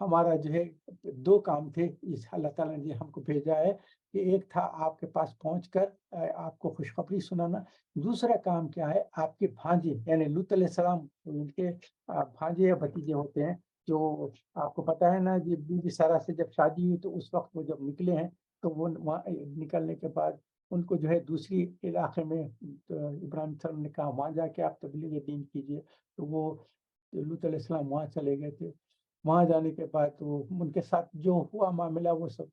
ہمارا جو ہے دو کام تھے اس اللہ تعالیٰ نے ہم کو بھیجا ہے، کہ ایک تھا آپ کے پاس پہنچ کر آپ کو خوشخبری سنانا، دوسرا کام کیا ہے آپ کے بھانجے یعنی لوط علیہ السلام ان کے بھانجے یا بھتیجے ہوتے ہیں، جو آپ کو پتا ہے نا جی بی بی سارا سے جب شادی ہوئی تو اس وقت وہ جب نکلے ہیں تو وہ وہاں نکلنے کے بعد ان کو جو ہے دوسری علاقے میں ابراہیم صلی اللہ علیہ وسلم نے کہا وہاں جا کے آپ تبلیغ دین کیجیے، تو وہ لوط علیہ السلام وہاں چلے گئے تھے، وہاں جانے کے بعد وہ ان کے ساتھ جو ہوا معاملہ وہ سب،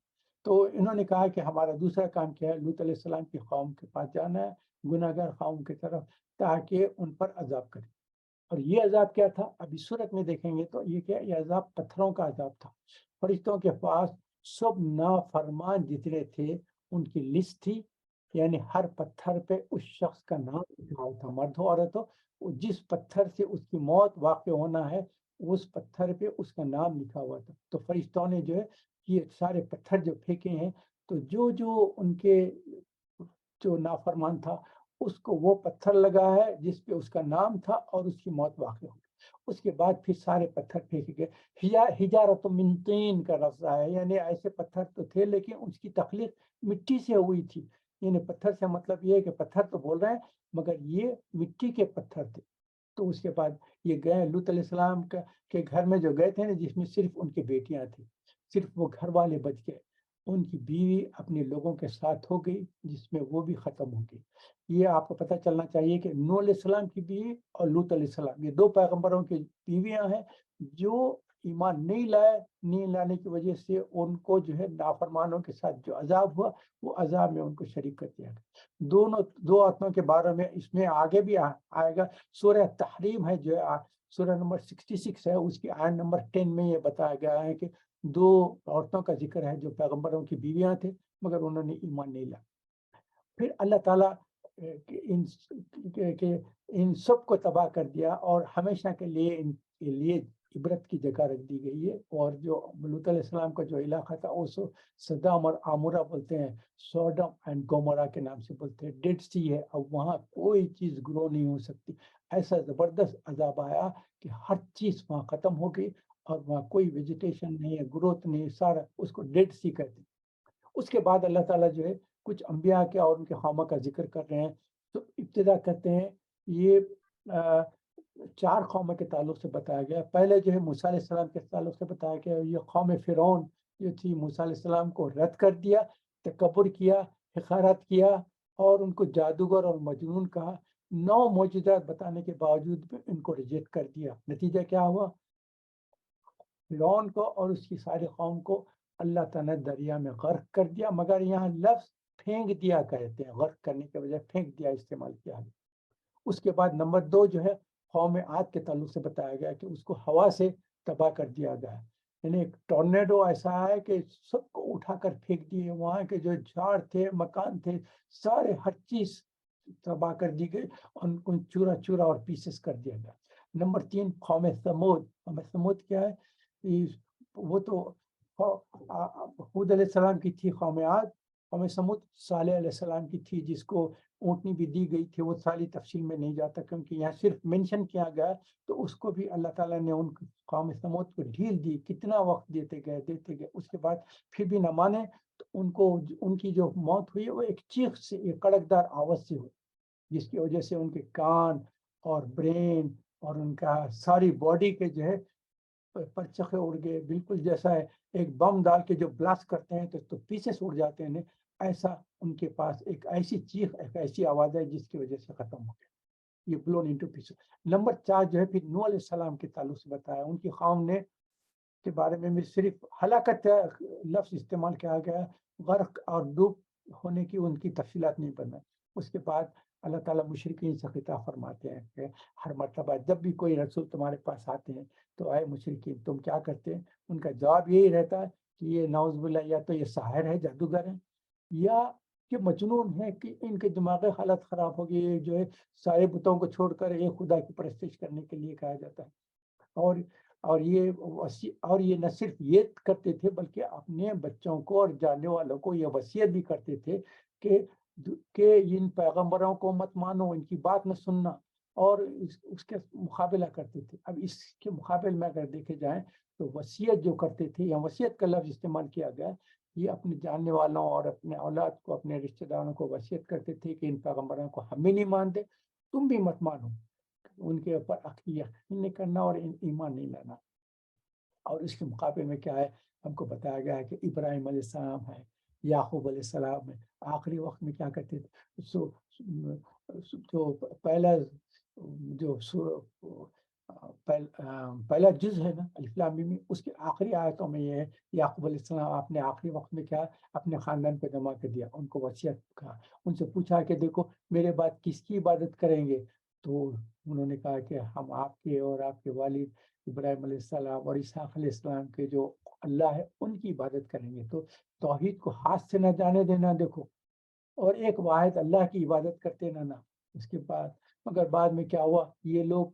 تو انہوں نے کہا کہ ہمارا دوسرا کام کیا ہے، لوط علیہ السلام کی قوم کے پاس جانا ہے، گناہ گار قوم کی طرف، تاکہ ان پر عذاب کرے۔ اور یہ عذاب کیا تھا، اب اس صورت میں دیکھیں گے تو یہ کیا، یہ عذاب پتھروں کا عذاب تھا۔ فرشتوں کے پاس سب نافرمان جتنے تھے ان کی لسٹ تھی، یعنی ہر پتھر پہ اس شخص کا نام لکھا ہوا تھا، مرد ہو عورت ہو، جس پتھر سے اس کی موت واقع ہونا ہے اس پتھر پہ اس کا نام لکھا ہوا تھا۔ تو فرشتوں نے جو ہے یہ سارے پتھر جو پھینکے ہیں، تو جو جو ان کے جو نافرمان تھا اس کو وہ پتھر لگا ہے جس پہ اس کا نام تھا اور اس کی موت واقع ہو گئی۔ اس کے بعد پھر سارے پتھر پھینکے گئے۔ حجارت من طین کا لفظ ہے، یعنی ایسے پتھر تو تھے لیکن اس کی تخلیق مٹی سے ہوئی تھی، یعنی پتھر سے مطلب یہ ہے کہ پتھر تو بول رہے ہیں مگر یہ مٹی کے پتھر تھے۔ تو اس کے بعد یہ گئے لوط علیہ السلام کے گھر میں جو گئے تھے نا، جس میں صرف ان کی بیٹیاں تھیں، صرف وہ گھر والے بچ گئے، ان کی بیوی اپنے لوگوں کے ساتھ ہو گئی جس میں وہ بھی ختم ہو گئی۔ یہ آپ کو پتہ چلنا چاہیے کہ نوح علیہ السلام کی بیوی اور لوط علیہ السلام یہ دو پیغمبروں کی بیویاں ہیں جو ایمان نہیں لانے کی وجہ سے ان کو جو ہے نافرمانوں کے ساتھ جو عذاب ہوا وہ عذاب میں ان کو شریک کر دیا گیا۔ دونوں دو آیتوں کے بارے میں اس میں آگے بھی آئے گا، سورہ تحریم ہے جو سورہ نمبر 66 ہے، اس کی آیت نمبر 10 میں یہ بتایا گیا ہے کہ دو عورتوں کا ذکر ہے جو پیغمبروں کی بیویاں تھے مگر انہوں نے ایمان نہیں لایا۔ پھر اللہ تعالیٰ کہ ان سب کو تباہ کر دیا اور ہمیشہ کے لیے ان کے لیے عبرت کی جگہ رکھ دی گئی ہے۔ اور جو لوط علیہ السلام کا جو علاقہ تھا اس صدام اور عامورہ بولتے ہیں، سوڈم اینڈ گومورہ کے نام سے بولتے ہیں، ڈیڈ سی ہے، اب وہاں کوئی چیز گرو نہیں ہو سکتی، ایسا زبردست عذاب آیا کہ ہر چیز وہاں ختم ہو گئی اور وہاں کوئی ویجیٹیشن نہیں ہے، گروتھ نہیں ہے، سارا اس کو ڈیڈ سی کہتے ہیں۔ اس کے بعد اللہ تعالیٰ جو ہے کچھ انبیاء کے اور ان کے قوموں کا ذکر کر رہے ہیں، تو ابتدا کرتے ہیں یہ چار قوموں کے تعلق سے بتایا گیا۔ پہلے جو ہے موسیٰ علیہ السلام کے تعلق سے بتایا گیا، یہ قوم فرعون جو تھی موسیٰ علیہ السلام کو رد کر دیا، تکبر کیا، حقارت کیا اور ان کو جادوگر اور مجنون کہا، 9 معجزات بتانے کے باوجود بھی ان کو ریجیکٹ کر دیا۔ نتیجہ کیا ہوا، فرعون کو اور اس کی ساری قوم کو اللہ تعالیٰ نے دریا میں غرق کر دیا، مگر یہاں لفظ پھینک دیا کہتے ہیں، غرق کرنے کے بجائے پھینک دیا استعمال کیا ہے۔ اس کے بعد نمبر 2 جو ہے قوم عاد کے تعلق سے بتایا گیا کہ اس کو ہوا سے تباہ کر دیا گیا ہے، یعنی ایک ٹورنیڈو ایسا ہے کہ سب کو اٹھا کر پھینک دیے، وہاں کے جو جھاڑ تھے، مکان تھے، سارے ہر چیز تباہ کر دی گئی، ان کو چورا چورا اور پیسز کر دیا گیا۔ نمبر 3 قوم ثمود کیا ہے، وہ تو ہود علیہ السلام کی تھی قوم عاد۔ قوم ثمود صالح علیہ السلام کی تھی جس کو اونٹنی بھی دی گئی تھی، وہ ساری تفصیل میں نہیں جاتا کیونکہ یہاں صرف منشن کیا گیا، تو اس کو بھی اللہ تعالیٰ نے ان قوم ثمود کو ڈھیل دی، کتنا وقت دیتے گئے، اس کے بعد پھر بھی نہ مانے تو ان کو ان کی جو موت ہوئی وہ ایک چیخ سے، ایک کڑکدار آواز سے ہوئی، جس کی وجہ سے ان کے کان اور برین اور ان کا ساری باڈی کے جو ہے پرچخے اڑ گئے، بالکل جیسا ہے ایک بم ڈال کے جو بلاسٹ کرتے ہیں تو پیسز اڑ جاتے ہیں، ایسا ان کے پاس ایک ایسی چیخ، ایک ایسی آواز ہے جس کی وجہ سے ختم ہو گیا، یہ بلون انٹو پیسز۔ نمبر 4 جو ہے پھر نوح علیہ السلام کے تعلق سے بتایا، ان کی قوم نے کے بارے میں صرف ہلاکت لفظ استعمال کیا گیا، غرق اور ڈوب ہونے کی ان کی تفصیلات نہیں بنا۔ اس کے بعد اللہ تعالیٰ مشرکین سے خطاب فرماتے ہیں کہ ہر مرتبہ جب بھی کوئی رسول تمہارے پاس آتے ہیں تو اے مشرکین تم کیا کرتے ہیں، ان کا جواب یہی رہتا ہے کہ یہ نعوذ باللہ یا تو یہ ساحر ہے، جادوگر ہے، یا کہ مجنون ہے، کہ ان کے دماغی حالت خراب ہو گئی، جو ہے سارے بتوں کو چھوڑ کر ایک خدا کی پرستش کرنے کے لیے کہا جاتا ہے۔ اور یہ نہ صرف یہ کرتے تھے بلکہ اپنے بچوں کو اور جاننے والوں کو یہ وصیت بھی کرتے تھے کہ ان پیغمبروں کو مت مانو، ان کی بات نہ سننا، اور اس کے مقابلہ کرتے تھے۔ اب اس کے مقابل میں اگر دیکھے جائیں تو وصیت جو کرتے تھے، یا وصیت کا لفظ استعمال کیا گیا، یہ اپنے جاننے والوں اور اپنے اولاد کو، اپنے رشتہ داروں کو وصیت کرتے تھے کہ ان پیغمبروں کو ہم بھی نہیں مانتے، تم بھی مت مانو، ان کے اوپر عقلی یقین نہیں کرنا اور ایمان نہیں لانا۔ اور اس کے مقابلے میں کیا ہے، ہم کو بتایا گیا ہے کہ ابراہیم علیہ السلام ہے، یعقوب علیہ السلام ہے، آخری وقت میں کیا کرتے تھے، جو پہلا جو پہلا جز ہے نا الف لام میم، اس کی آخری آیتوں میں یہ ہے، یعقوب علیہ السلام آپ نے آخری وقت میں کیا اپنے خاندان پہ جمع کر دیا، ان کو وصیت کہا، ان سے پوچھا کہ دیکھو میرے بعد کس کی عبادت کریں گے، تو انہوں نے کہا کہ ہم آپ کے اور آپ کے والد ابراہیم علیہ السلام اور اسحاق علیہ السلام کے جو اللہ ہے ان کی عبادت کریں گے۔ تو توحید کو ہاتھ سے نہ جانے دینا، دیکھو، اور ایک واحد اللہ کی عبادت کرتے رہنا۔ اس کے بعد مگر بعد میں کیا ہوا، یہ لوگ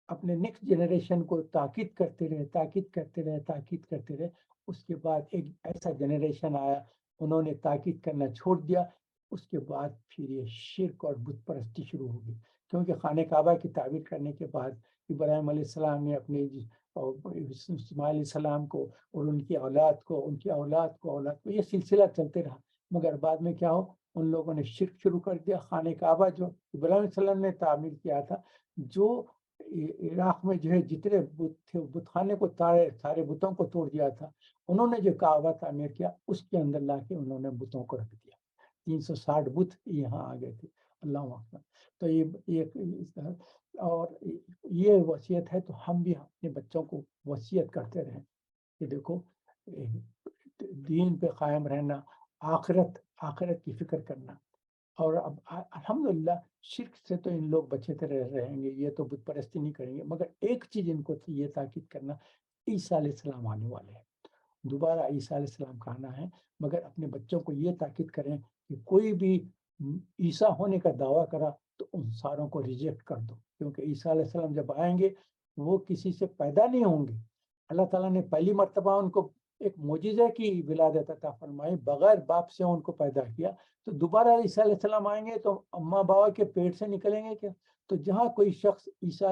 اپنے نیکسٹ جنریشن کو تاکید کرتے رہے، تاکید کرتے رہے، تاکید کرتے رہے۔ اس کے بعد ایک ایسا جنریشن آیا، انہوں نے تاکید کرنا چھوڑ دیا۔ اس کے بعد پھر یہ شرک اور بت پرستی شروع ہو گئی، کیونکہ خانہ کعبہ کی تعمیر کرنے کے بعد ابراہیم علیہ السلام نے اپنے اسماعیل علیہ السلام کو اور ان کی اولاد کو، ان کی اولاد کو، یہ سلسلہ چلتے رہا۔ مگر بعد میں کیا ہو، ان لوگوں نے شرک شروع کر دیا۔ خانہ کعبہ جو ابراہیم علیہ السلام نے تعمیر کیا تھا، جو عراق میں جو ہے جتنے بت تھے، بت خانے کو سارے بتوں کو توڑ دیا تھا، انہوں نے جو کعبہ تعمیر کیا اس کے اندر لا کے انہوں نے بتوں کو رکھ دیا۔ 360 بت یہاں آ گئے تھے، اللہ اکبر۔ تو اور یہ وصیت ہے، تو ہم بھی اپنے بچوں کو وصیت کرتے رہیں کہ دیکھو دین پہ قائم رہنا، آخرت کی فکر کرنا۔ اور اب الحمدللہ شرک سے تو ان لوگ بچے رہیں گے، یہ تو بت پرستی نہیں کریں گے، مگر ایک چیز ان کو یہ تاکید کرنا، عیسیٰ علیہ السلام آنے والے ہیں، دوبارہ عیسیٰ علیہ السلام کا آنا ہے، مگر اپنے بچوں کو یہ تاکید کریں کہ کوئی بھی عیسیٰ ہونے کا دعویٰ کرا تو ان ساروں کو ریجیکٹ کر دو، کیونکہ عیسیٰ علیہ السلام جب آئیں گے وہ کسی سے پیدا نہیں ہوں گے۔ اللہ تعالیٰ نے پہلی مرتبہ ان کو ایک معجزہ کی ولادت عطا فرمائی، بغیر باپ سے ان کو پیدا کیا۔ تو دوبارہ عیسیٰ علیہ السلام آئیں گے تو اماں بابا کے پیٹ سے نکلیں گے کیا؟ تو جہاں کوئی شخص عیسیٰ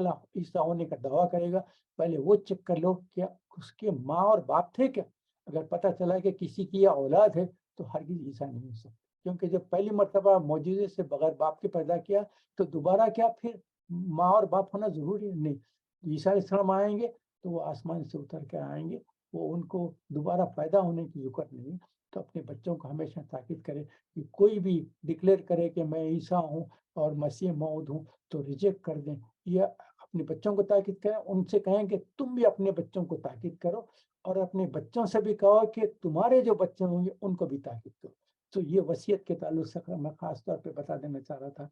ہونے کا دعویٰ کرے گا، پہلے وہ چیک کر لو کہ اس کے ماں اور باپ تھے کیا۔ اگر پتہ چلا کہ کسی کی یہ اولاد ہے تو ہرگز عیسیٰ نہیں ہو سکتا، کیونکہ جب پہلی مرتبہ معجزے سے بغیر باپ کے پیدا کیا تو دوبارہ کیا پھر ماں اور باپ ہونا ضروری ہے؟ نہیں۔ عیسیٰ علیہ السلام آئیں گے تو وہ آسمان سے اتر کے آئیں گے، وہ ان کو دوبارہ پیدا ہونے کی ضرورت نہیں۔ تو اپنے بچوں کو ہمیشہ تاکید کرے کہ کوئی بھی ڈکلیئر کرے کہ میں عیسیٰ ہوں اور مسیح موعود ہوں تو ریجیکٹ کر دیں، یا اپنے بچوں کو تاکید کریں، ان سے کہیں کہ تم بھی اپنے بچوں کو تاکید کرو، اور اپنے بچوں سے بھی کہو کہ تمہارے جو بچے ہوں گے ان کو بھی تاکید کرو۔ تو یہ وصیت کے تعلق سے میں خاص طور پہ بتا دینا چاہ رہا تھا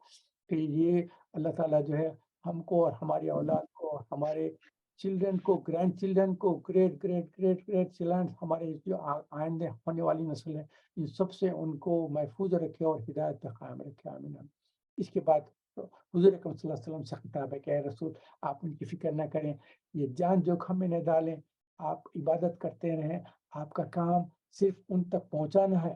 کہ یہ اللہ تعالیٰ جو ہے ہم کو اور ہماری اولاد کو، ہمارے چلڈرن کو، گرینڈ چلڈرن کو، great great great great children, ہمارے جو آئندہ ہونے والی نسل ہے، ان سب سے ان کو محفوظ رکھے اور ہدایت پہ قائم رکھے، آمین۔ اس کے بعد حضور اکرم صلی اللہ علیہ وسلم سے خطاب ہے کہ اے رسول، آپ ان کی فکر نہ کریں، یہ جان جوکھم میں نہ ڈالیں، آپ عبادت کرتے رہیں، آپ کا کام صرف ان تک پہنچانا ہے،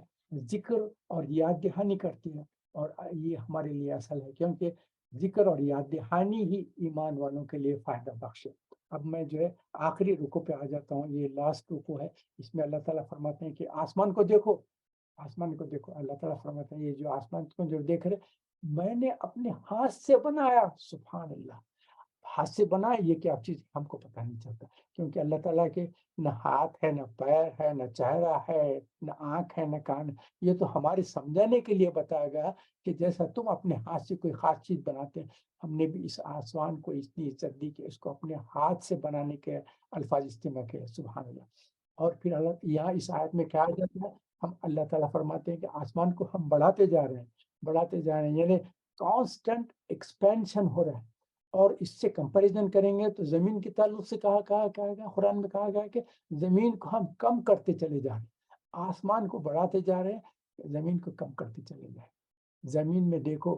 ذکر اور یاد دہانی کرتی ہے، اور یہ ہمارے لیے اصل ہے، کیونکہ ذکر اور یاد دہانی ہی ایمان والوں کے لیے فائدہ بخش ہے۔ اب میں جو ہے آخری رکو پہ آ جاتا ہوں، یہ لاسٹ رکو ہے، اس میں اللہ تعالیٰ فرماتے ہیں کہ آسمان کو دیکھو، آسمان کو دیکھو، اللہ تعالیٰ فرماتے ہیں یہ جو آسمان کو جو دیکھ رہے میں نے اپنے ہاتھ سے بنایا، سبحان اللہ، ہاتھ سے بنایا، یہ کیا چیز ہم کو پتہ نہیں چلتا، کیونکہ اللہ تعالیٰ کے نہ ہاتھ ہے، نہ پیر ہے، نہ چہرہ ہے، نہ آنکھ ہے، نہ کان ہے۔ یہ تو ہمارے سمجھانے کے لیے بتایا گیا کہ جیسا تم اپنے ہاتھ سے کوئی خاص چیز بناتے ہیں، ہم نے بھی اس آسمان کو اتنی عزت دی کہ اس کو اپنے ہاتھ سے بنانے کے الفاظ استعمال کیے، سبحان اللہ۔ اور پھر اللہ یہاں اس آیت میں کیا آ جاتا ہے، ہم اللہ تعالیٰ فرماتے ہیں کہ آسمان کو ہم بڑھاتے جا رہے ہیں، بڑھاتے جا رہے ہیں، یعنی کانسٹنٹ ایکسپینشن ہو رہا ہے۔ اور اس سے کمپیریزن کریں گے تو زمین کے تعلق سے کہا گیا، قرآن میں کہا گیا کہ زمین کو ہم کم کرتے چلے جا رہے ہیں، آسمان کو بڑھاتے جا رہے ہیں، زمین کو کم کرتے چلے جا رہے ہیں۔ زمین میں دیکھو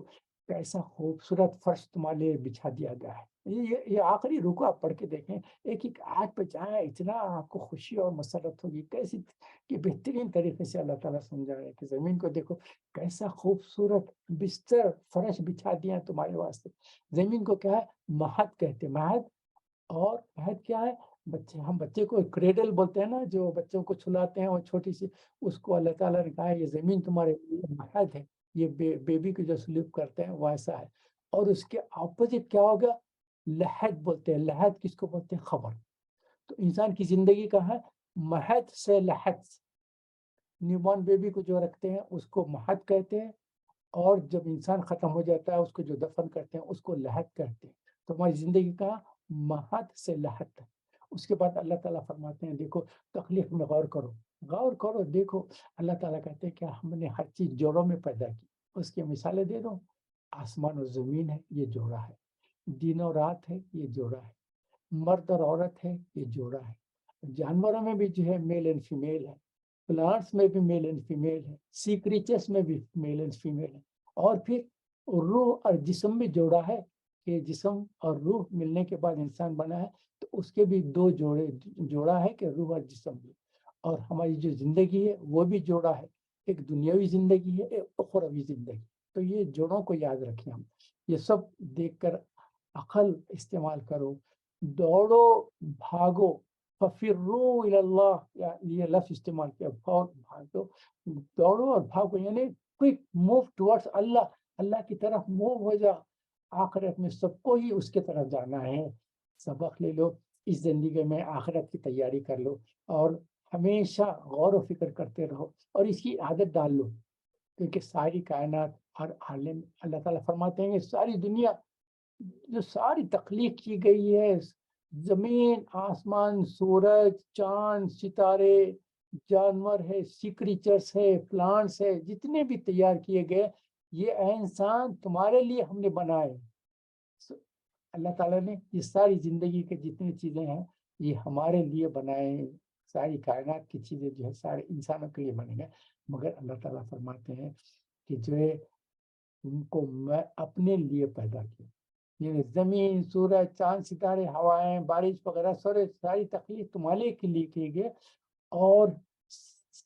کیسا خوبصورت فرش تمہارے لیے بچھا دیا گیا ہے۔ یہ آخری رکو آپ پڑھ کے دیکھیں، ایک ایک آیت پہ جائیں، اتنا آپ کو خوشی اور مسرت ہوگی، کیسی کہ بہترین طریقے سے اللہ تعالیٰ سمجھا رہے ہیں کہ زمین کو دیکھو کیسا خوبصورت بستر فرش بچھا دیا تمہارے واسطے۔ زمین کو کیا ہے، مہد کہتے ہیں، مہد، اور مہد کیا ہے، بچے، ہم بچے کو کریڈل بولتے ہیں نا، جو بچوں کو چھلاتے ہیں، وہ چھوٹی سی، اس کو اللہ تعالیٰ نے کہا ہے یہ زمین تمہارے لیے مہد ہے، یہ بیبی کو جو سلوک کرتے ہیں وہ ایسا ہے۔ اور اس کے اپوزٹ کیا ہوگا؟ لحد بولتے ہیں۔ لحد کس کو بولتے ہیں؟ خبر۔ تو انسان کی زندگی کا ہے مہد سے لحد۔ نیو بورن بیبی کو جو رکھتے ہیں اس کو مہد کہتے ہیں، اور جب انسان ختم ہو جاتا ہے اس کو جو دفن کرتے ہیں اس کو لحد کہتے ہیں۔ تو ہماری زندگی کا مہد سے لحد تک۔ اس کے بعد اللہ تعالیٰ فرماتے ہیں دیکھو تخلیق میں غور کرو، غور کرو، دیکھو اللہ تعالیٰ کہتے ہیں کہ ہم نے ہر چیز جوڑوں میں پیدا کی۔ اس کی مثالیں دے دو، آسمان اور زمین ہے یہ جوڑا ہے، دن اور رات ہے یہ جوڑا ہے، مرد اور عورت ہے یہ جوڑا ہے، جانوروں میں بھی جو ہے میل اینڈ فیمیل ہے، پلانٹس میں بھی میل اینڈ فیمیل ہے، سی کریچرس میں بھی میل اینڈ فیمیل ہے، اور پھر روح اور جسم بھی جوڑا ہے کہ جسم اور روح ملنے کے بعد انسان بنا ہے، تو اس کے بھی دو جوڑا ہے کہ روح اور جسم بھی۔ اور ہماری جو زندگی ہے وہ بھی جوڑا ہے، ایک دنیاوی زندگی ہے، ایک اخروی زندگی۔ تو یہ جوڑوں کو یاد رکھیں، ہم یہ سب دیکھ کر عقل استعمال کرو، دوڑو بھاگو، ففروا الی اللہ، یا یہ لفظ استعمال کیا، فور بھاگو، دوڑو اور بھاگو، یعنی کوئک موو ٹورڈز اللہ، اللہ کی طرف موو ہو جا۔ آخرت میں سب کو ہی اس کے طرف جانا ہے۔ سبق لے لو اس زندگی میں، آخرت کی تیاری کر لو، اور ہمیشہ غور و فکر کرتے رہو، اور اس کی عادت ڈال لو، کیونکہ ساری کائنات اور عالم، اللہ تعالیٰ فرماتے ہیں کہ ساری دنیا جو ساری تخلیق کی گئی ہے، زمین، آسمان، سورج، چاند، ستارے، جانور ہے، سی کریچرس ہے، پلانٹس ہے، جتنے بھی تیار کیے گئے، یہ اے انسان تمہارے لیے ہم نے بنائے۔ اللہ تعالیٰ نے یہ ساری زندگی کے جتنی چیزیں ہیں یہ ہمارے لیے بنائے ہیں، ساری کائنات کی چیزیں جو ہے سارے انسانوں کے لیے بنے گئے، مگر اللہ تعالیٰ فرماتے ہیں کہ جو ہے تم کو میں اپنے لیے پیدا کیا، یہ زمین، سورج، چاند، ستارے، ہوائیں، بارش وغیرہ ساری تخلیق تمہارے کے لیے کی گئی، اور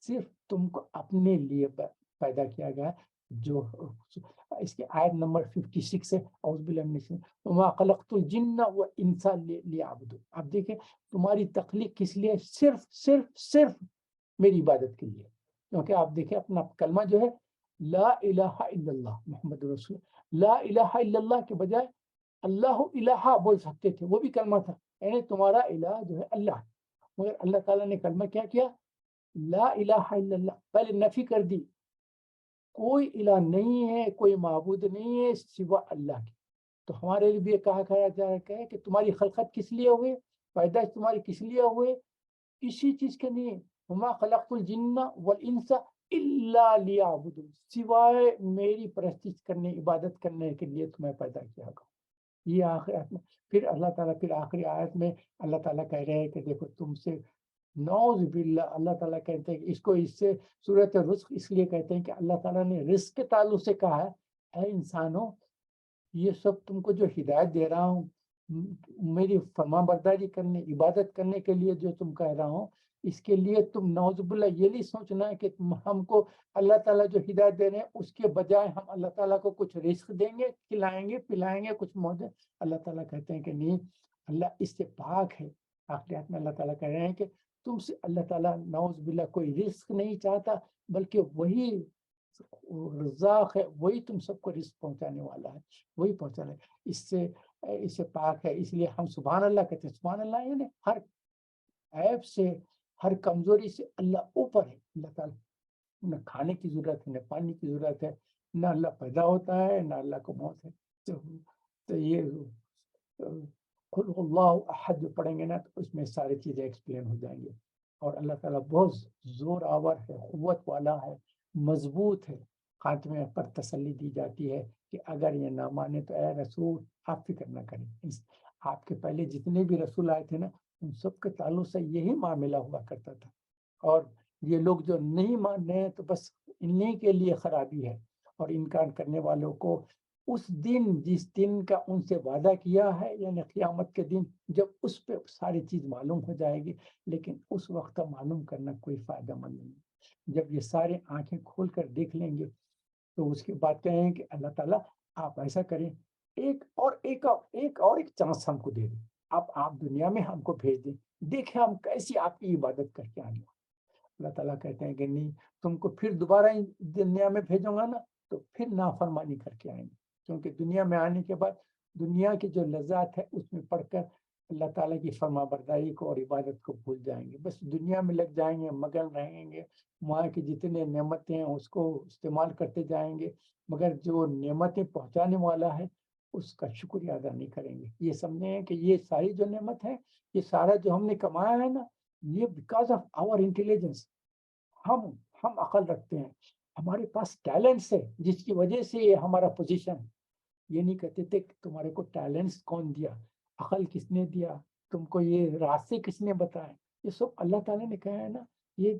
صرف تم کو اپنے لیے پیدا کیا گیا۔ جو اس کے آیت نمبر 56 ہے، اعوذ باللہ من الشیطان وما خلقت الجن والانس لیعبدون۔ اب دیکھیں تمہاری تخلیق کس لیے؟ صرف میری عبادت کے لیے، کیونکہ آپ دیکھیں اپنا کلمہ جو ہے لا الہ الا اللہ محمد رسول، لا الہ الا اللہ کے بجائے اللہ الہ بول سکتے تھے، وہ بھی کلمہ تھا، یعنی تمہارا الہ جو ہے اللہ، مگر اللہ تعالیٰ نے کلمہ کیا کیا؟ لا الہ الا اللہ، پہلے نفی کر دی، کوئی الہ نہیں ہے، کوئی معبود نہیں ہے سوا اللہ کی۔ تو ہمارے لیے بھی کہا جا رہا ہے کہ تمہاری خلقت کس لیے ہوئے، پیدائش تمہاری کس لیے ہوئے؟ کسی چیز کے نہیں، وما خلقت الجن والانس الا لیعبدون، سوائے میری پرستش کرنے، عبادت کرنے کے لیے تمہیں پیدا کیا گا۔ یہ آخری آیت میں پھر اللہ تعالیٰ، پھر آخری آیت میں اللہ تعالیٰ کہہ رہے ہیں کہ دیکھو تم سے نعوذ باللہ، اللہ تعالیٰ کہتے ہیں کہ اس کو اس سے صورت رزق اس لیے کہتے ہیں کہ اللہ تعالیٰ نے رزق کے تعلق سے کہا ہے اے انسانوں، یہ سب تم کو جو ہدایت دے رہا ہوں، میری فرما برداری کرنے، عبادت کرنے کے لیے جو تم کہہ رہا ہوں، اس کے لیے تم نعوذ باللہ یہ نہیں سوچنا ہے کہ ہم کو اللہ تعالیٰ جو ہدایت دے رہے ہیں اس کے بجائے ہم اللہ تعالیٰ کو کچھ رزق دیں گے، کھلائیں گے، پلائیں گے، کچھ موجود۔ اللہ تعالیٰ کہتے ہیں کہ نہیں، اللہ اس سے پاک ہے۔ آخرات میں اللہ تعالیٰ کہہ رہے ہیں کہ تم سے اللہ تعالیٰ نعوذ باللہ کوئی رزق نہیں چاہتا، بلکہ وہی رزاق ہے، وہی تم سب کو رزق پہنچانے والا ہے، وہی پہنچانے، اس سے پاک ہے۔ اس لیے ہم سبحان اللہ کہتے ہیں۔ سبحان اللہ یعنی ہر عیب سے، ہر کمزوری سے اللہ اوپر ہے۔ اللہ تعالیٰ نہ کھانے کی ضرورت ہے، نہ پانی کی ضرورت ہے، نہ اللہ پیدا ہوتا ہے، نہ اللہ کو موت ہے۔ تو یہ قل اللہ احد جو پڑھیں گے نا تو اس میں ساری چیزیں ایکسپلین ہو جائیں گے۔ اور اللہ تعالیٰ بہت زور آور ہے، قوت والا ہے، مضبوط ہے۔ خاتمے پر تسلی دی جاتی ہے کہ اگر یہ نہ مانے تو اے رسول آپ فکر نہ کریں، آپ کے پہلے جتنے بھی رسول آئے تھے نا ان سب کے تعلق سے یہی معاملہ ہوا کرتا تھا، اور یہ لوگ جو نہیں مان رہے ہیں تو بس انہی کے لیے خرابی ہے۔ اور انکار کرنے والوں کو اس دن، جس دن کا ان سے وعدہ کیا ہے، یعنی قیامت کے دن، جب اس پہ ساری چیز معلوم ہو جائے گی، لیکن اس وقت معلوم کرنا کوئی فائدہ مند نہیں۔ جب یہ سارے آنکھیں کھول کر دیکھ لیں گے تو اس کے بعد کہیں کہ اللہ تعالیٰ آپ ایسا کریں، ایک چانس ہم کو دے دیں، آپ دنیا میں ہم کو بھیج دیں دیکھیں ہم کیسی آپ کی عبادت کر کے آئیں گے. اللہ تعالیٰ کہتے ہیں کہ نہیں، تم کو پھر دوبارہ دنیا میں بھیجوں گا نا تو پھر نافرمانی کر کے آئیں گے، کیونکہ دنیا میں آنے کے بعد دنیا کی جو لذات ہے اس میں پڑھ کر اللہ تعالیٰ کی فرما برداری کو اور عبادت کو بھول جائیں گے. بس دنیا میں لگ جائیں گے، مگن رہیں گے، وہاں کی جتنے نعمتیں ہیں اس کو استعمال کرتے جائیں گے، مگر جو نعمتیں پہنچانے والا ہے اس کا شکریہ ادا نہیں کریں گے. یہ سمجھیں کہ یہ ساری جو نعمت ہے، یہ سارا جو ہم نے کمایا ہے نا، یہ بیکاز آف آور انٹیلیجنس. ہم عقل رکھتے ہیں، ہمارے پاس ٹیلنٹس ہے جس کی وجہ سے یہ ہمارا پوزیشن. یہ نہیں کہتے تھے کہ تمہارے کو ٹیلنٹس کون دیا، عقل کس نے دیا، تم کو یہ راستے کس نے بتائے، یہ سب اللہ تعالیٰ نے کہا ہے نا. یہ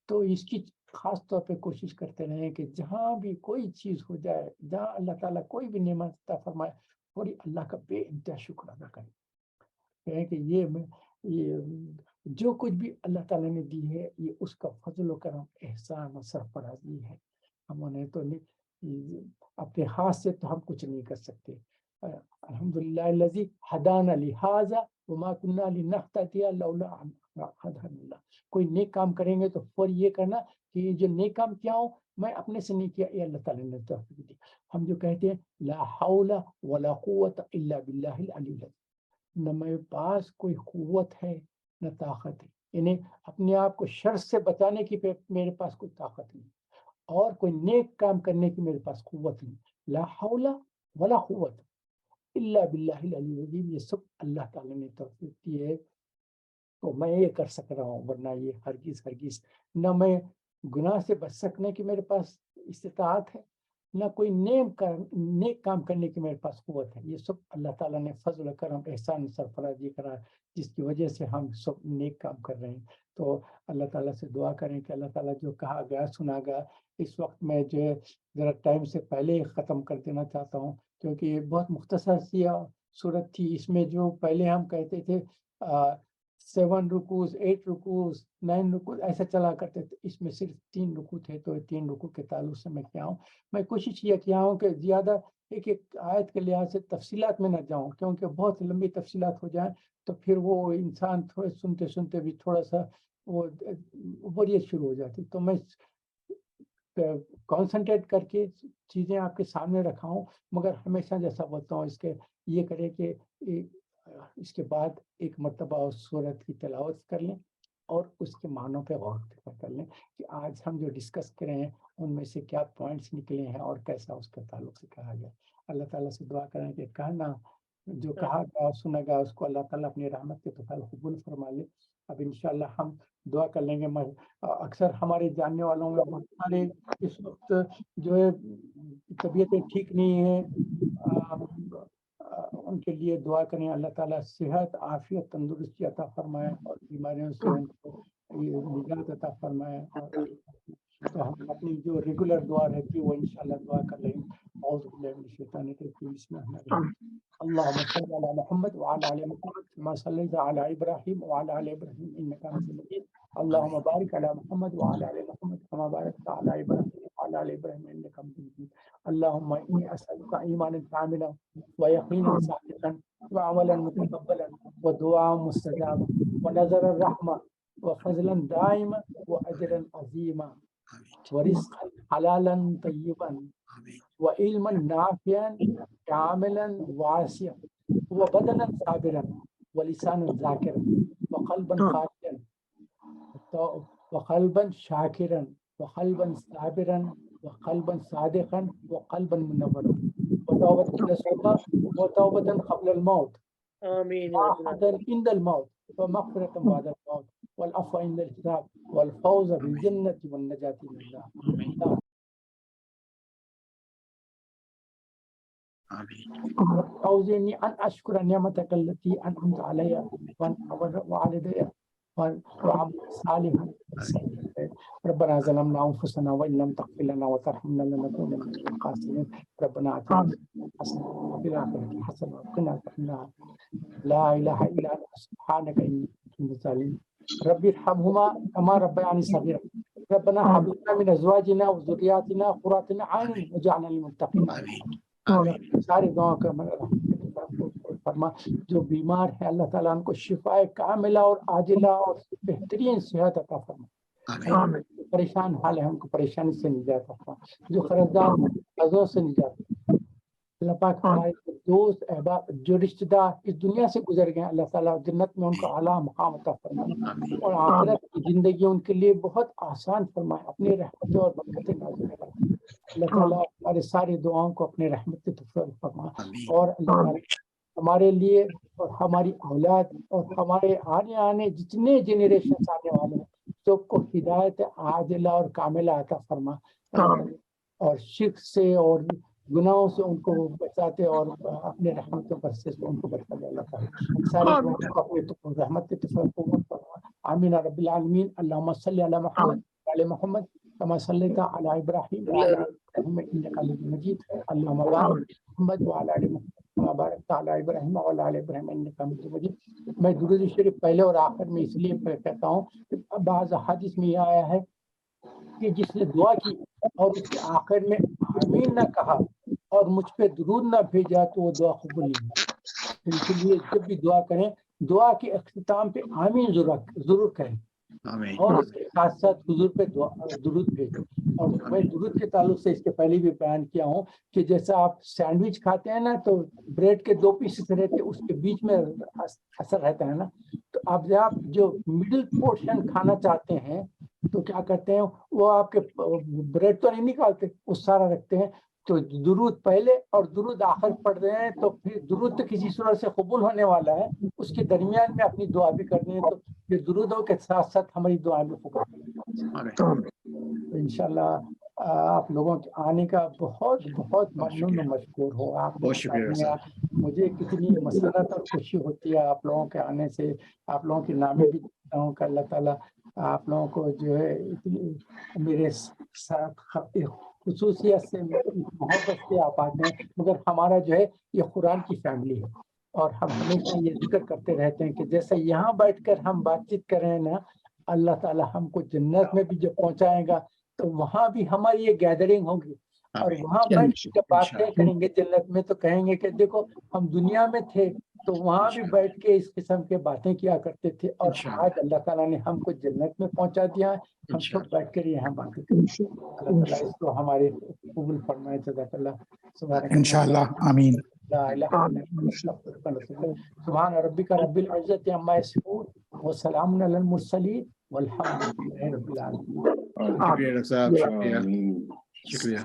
تو اس کی خاص طور پہ کوشش کرتے رہیں کہ جہاں بھی کوئی چیز ہو جائے، جہاں اللہ تعالیٰ کوئی بھی نعمت عطا فرمائے، اور اللہ کا بے انتہا شکر ادا کریں. کہیں کہ یہ جو کچھ بھی اللہ تعالیٰ نے دی ہے یہ اس کا فضل و کرم، احسان اور سرفرازی ہے. ہم انہیں تو اپنے ہاتھ سے تو ہم کچھ نہیں کر سکتے. الحمدللہ الذی ہدانا لہذا وما کنا لنہتدی لولا ان ہدانا اللہ. کوئی نیک کام کریں گے تو فوری یہ کرنا کہ یہ جو نیک کام کیا ہوں میں اپنے سے نہیں کیا، یہ اللہ تعالیٰ نے توفیق دی. ہم جو کہتے ہیں لا حول ولا قوت الا باللہ العلی العظیم، نہ میرے پاس کوئی قوت ہے نہ طاقت ہے، یعنی اپنے آپ کو شر سے بچانے کی میرے پاس کوئی طاقت نہیں، اور کوئی نیک کام کرنے کی میرے پاس قوت نہیں. لا حول ولا قوت الا باللہ العلی العظیم. یہ سب اللہ تعالیٰ نے توفیق دی ہے تو میں یہ کر سک رہا ہوں، ورنہ یہ ہرگز نہ میں گناہ سے بچ سکنے کی میرے پاس استطاعت ہے، نہ کوئی نیک کام کرنے کی میرے پاس قوت ہے. یہ سب اللہ تعالیٰ نے فضل و کرم، احسان، سرفرازی کرا، جس کی وجہ سے ہم سب نیک کام کر رہے ہیں. تو اللہ تعالیٰ سے دعا کریں کہ اللہ تعالیٰ جو کہا گیا سنا گیا، اس وقت میں جو ہے ذرا ٹائم سے پہلے ہی ختم کر دینا چاہتا ہوں، کیونکہ یہ بہت مختصر سی صورت تھی. اس میں جو پہلے ہم کہتے تھے 7 رکوز، 8 رکوز، 9 رکوز ایسا چلا کرتے تھے، اس میں صرف 3 رکوع تھے. تو 3 رکوع کے تعلق سے میں کیا ہوں، میں کوشش یہ کیا ہوں کہ زیادہ ایک آیت کے لحاظ سے تفصیلات میں نہ جاؤں، کیونکہ بہت لمبی تفصیلات ہو جائیں تو پھر وہ انسان تھوڑے سنتے سنتے بھی تھوڑا سا وہ بوریت شروع ہو جاتی. تو میں کانسنٹریٹ کر کے چیزیں آپ کے سامنے رکھا ہوں، مگر ہمیشہ جیسا بولتا ہوں اس کے یہ کرے کہ اس کے بعد ایک مرتبہ اس صورت کی تلاوت کر لیں اور اس کے معنوں پہ غور کر لیں کہ آج ہم جو ڈسکس کرے ہیں ان میں سے کیا پوائنٹس نکلے ہیں اور کیسا اس کا تعلق سے کہا گیا. اللہ تعالیٰ سے دعا کریں کہ کہنا جو کہا گیا سنا گیا اس کو اللہ تعالیٰ اپنی رحمت کے توفیل قبول فرما لے. اب انشاءاللہ ہم دعا کر لیں گے. اکثر ہمارے جاننے والوں میں بہت سارے اس وقت جو ہے طبیعتیں ٹھیک نہیں ہیں، ان کے لیے دعا کریں. اللہ تعالیٰ صحت، عافیت، تندرستی عطا فرمائے اور بیماریوں سے ان کو نجات عطا فرمائے. اور تو ہم اپنی جو ریگولر دعا رہتی ہے وہ انشاءاللہ دعا کر لیں گے. اعوذ باللہ من الشیطان الرجیم، بسم اللہ الرحمن الرحیم. اللهم صل على محمد وعلى ال محمد كما صليت على ابراهيم وعلى ال ابراهيم انك حميد مجيد. اللهم بارك على محمد وعلى ال محمد كما باركت على ابراهيم وعلى ال ابراهيم انك حميد مجيد. اللهم اني اسالك ايمانا كاملا ويقينا صادقا وعملا متقبلا ودعاء مستجابا ونذر الرحمه وفضلا دائما واجرا عظيما ورزقا حلالا طيبا وعلما نافعا كاملا واسعا وبدنا صابرا ولسانا ذاكرا وقلبا خاشعا وقلبا شاكرا وقلبا صابرا وقلبا صادقا وقلبا منورا وتوبة نصوحا وتوبة قبل الموت آمين. عند الموت ومغفرة بعد الموت والعفو عند الحساب والفوز بالجنة والنجاة من النار. أوزعني أن أشكر نعمتك التي أنعمت علي ووالدي وعمل صالحا. ربنا ظلمنا أنفسنا وإن لم تغفر لنا وترحمنا لنكونن من الخاسرين. ربنا آتنا حسنة وفي الآخرة حسنة وقنا عذاب النار. لا إله إلا أنت سبحانك إني كنت من الظالمين. ربي ارحمهما كما ربياني صغيرا. ربنا هب لنا من أزواجنا وذرياتنا قرة أعين واجعلنا للمتقين. ساری دعاؤں کا فرما. جو بیمار ہیں اللہ تعالیٰ ان کو شفا کاملہ اور عاجلہ اور بہترین صحت عطا فرما. آمین. پریشان حال ہے ان کو پریشانی سے نجات فرما. جو قرضدار قرضوں سے نجات. اللہ پاک ہمارے دوست احباب جو رشتہ دار اس دنیا سے گزر گئے اللہ تعالیٰ جنت میں ان کو اعلیٰ مقام عطا فرما اور آخرت کی زندگی ان کے لیے بہت آسان فرمائے. اپنی رحمتیں اور برکتیں نازل فرمائے. اللہ تعالیٰ ہمارے ساری دعاؤں کو اپنے رحمت سے فرما. اور اللہ تعالیٰ ہمارے لیے اور ہماری اولاد اور ہمارے آنے جتنے جنریشن آنے والے ہیں سب کو ہدایت عاجلہ اور کاملہ عطا فرما. اور شرک سے اور گناہوں سے ان کو بچاتے اور اپنے رحمتوں پر سے ان کو بچا دے. اللہ تعالیٰ ساری دعاؤں کو اپنے رحمت کے قبول فرما. آمین رب العالمین. اللہم صلی علی محمد وعلی محمد کما صلیت علی ابراہیم وعلی آل ابراہیم انک حمید مجید. اللہم بارک محمد وعلی آل محمد کما بارکت علی ابراہیم وعلی آل ابراہیم انک حمید مجید. میں درود شریف پہلے اور آخر میں اس لیے کہتا ہوں کہ بعض حدیث میں یہ آیا ہے کہ جس نے دعا کی اور اس کے آخر میں آمین نہ کہا اور مجھ پہ درود نہ بھیجا تو وہ دعا قبول نہیں ہوئی. اس لیے جب بھی دعا کریں دعا کے اختتام پہ آمین ضرور کریں اور اس کے ساتھ ساتھ حضور پہ درود بھیجیں. اور میں درود کے تعلق سے اس کے پہلے بھی بیان کیا ہوں کہ جیسا آپ سینڈوچ کھاتے ہیں نا تو بریڈ کے 2 پیسز رہتے اس کے بیچ میں اثر رہتا ہے نا. تو آپ جو مڈل پورشن کھانا چاہتے ہیں تو کیا کرتے ہیں وہ آپ کے بریڈ تو نہیں نکالتے وہ سارا رکھتے ہیں. تو درود پہلے اور درود آخر پڑھ رہے ہیں تو پھر درود تو کسی صورت سے قبول ہونے والا ہے اس کے درمیان میں اپنی دعا بھی کرنی ہے تو پھر درودوں کے ساتھ ساتھ ہماری دعا بھی قبول. انشاءاللہ آپ لوگوں کے آنے کا بہت بہت ممنون و مشکور ہو. آپ بہت شکریہ. مجھے کتنی مسرت اور خوشی ہوتی ہے آپ لوگوں کے آنے سے. آپ لوگوں کی نامیں بھی دیتا ہوں کہ اللہ تعالیٰ آپ لوگوں کو جو ہے میرے ساتھ خصوصیت سے محبت سے آپ آتے ہیں. مگر ہمارا جو ہے یہ قرآن کی فیملی ہے اور ہم ہمیشہ یہ ذکر کرتے رہتے ہیں کہ جیسے یہاں بیٹھ کر ہم بات چیت کر رہے ہیں نا اللہ تعالیٰ ہم کو جنت میں بھی جب پہنچائے گا تو وہاں بھی ہماری یہ گیدرنگ ہوگی اور وہاں بیٹھ کے جب باتیں کریں گے جنت میں تو کہیں گے کہ دیکھو ہم دنیا میں تھے تو وہاں بھی بیٹھ کے اس قسم کے باتیں کیا کرتے تھے اور آج اللہ تعالیٰ نے ہم کو جنت میں پہنچا دیا. ہم سب بیٹھ کر یہاں باتیں کریں. اللہ تعالیٰ اس کو ہمارے قبول فرمائے. جزاک اللہ. انشاءاللہ آمین. لا الہ الا انت سبحان ربک رب العزت عما یصفون وسلام علی المرسلین والحمد للہ رب العالمین. شکریہ ڈاکٹر صاحب. شکریہ.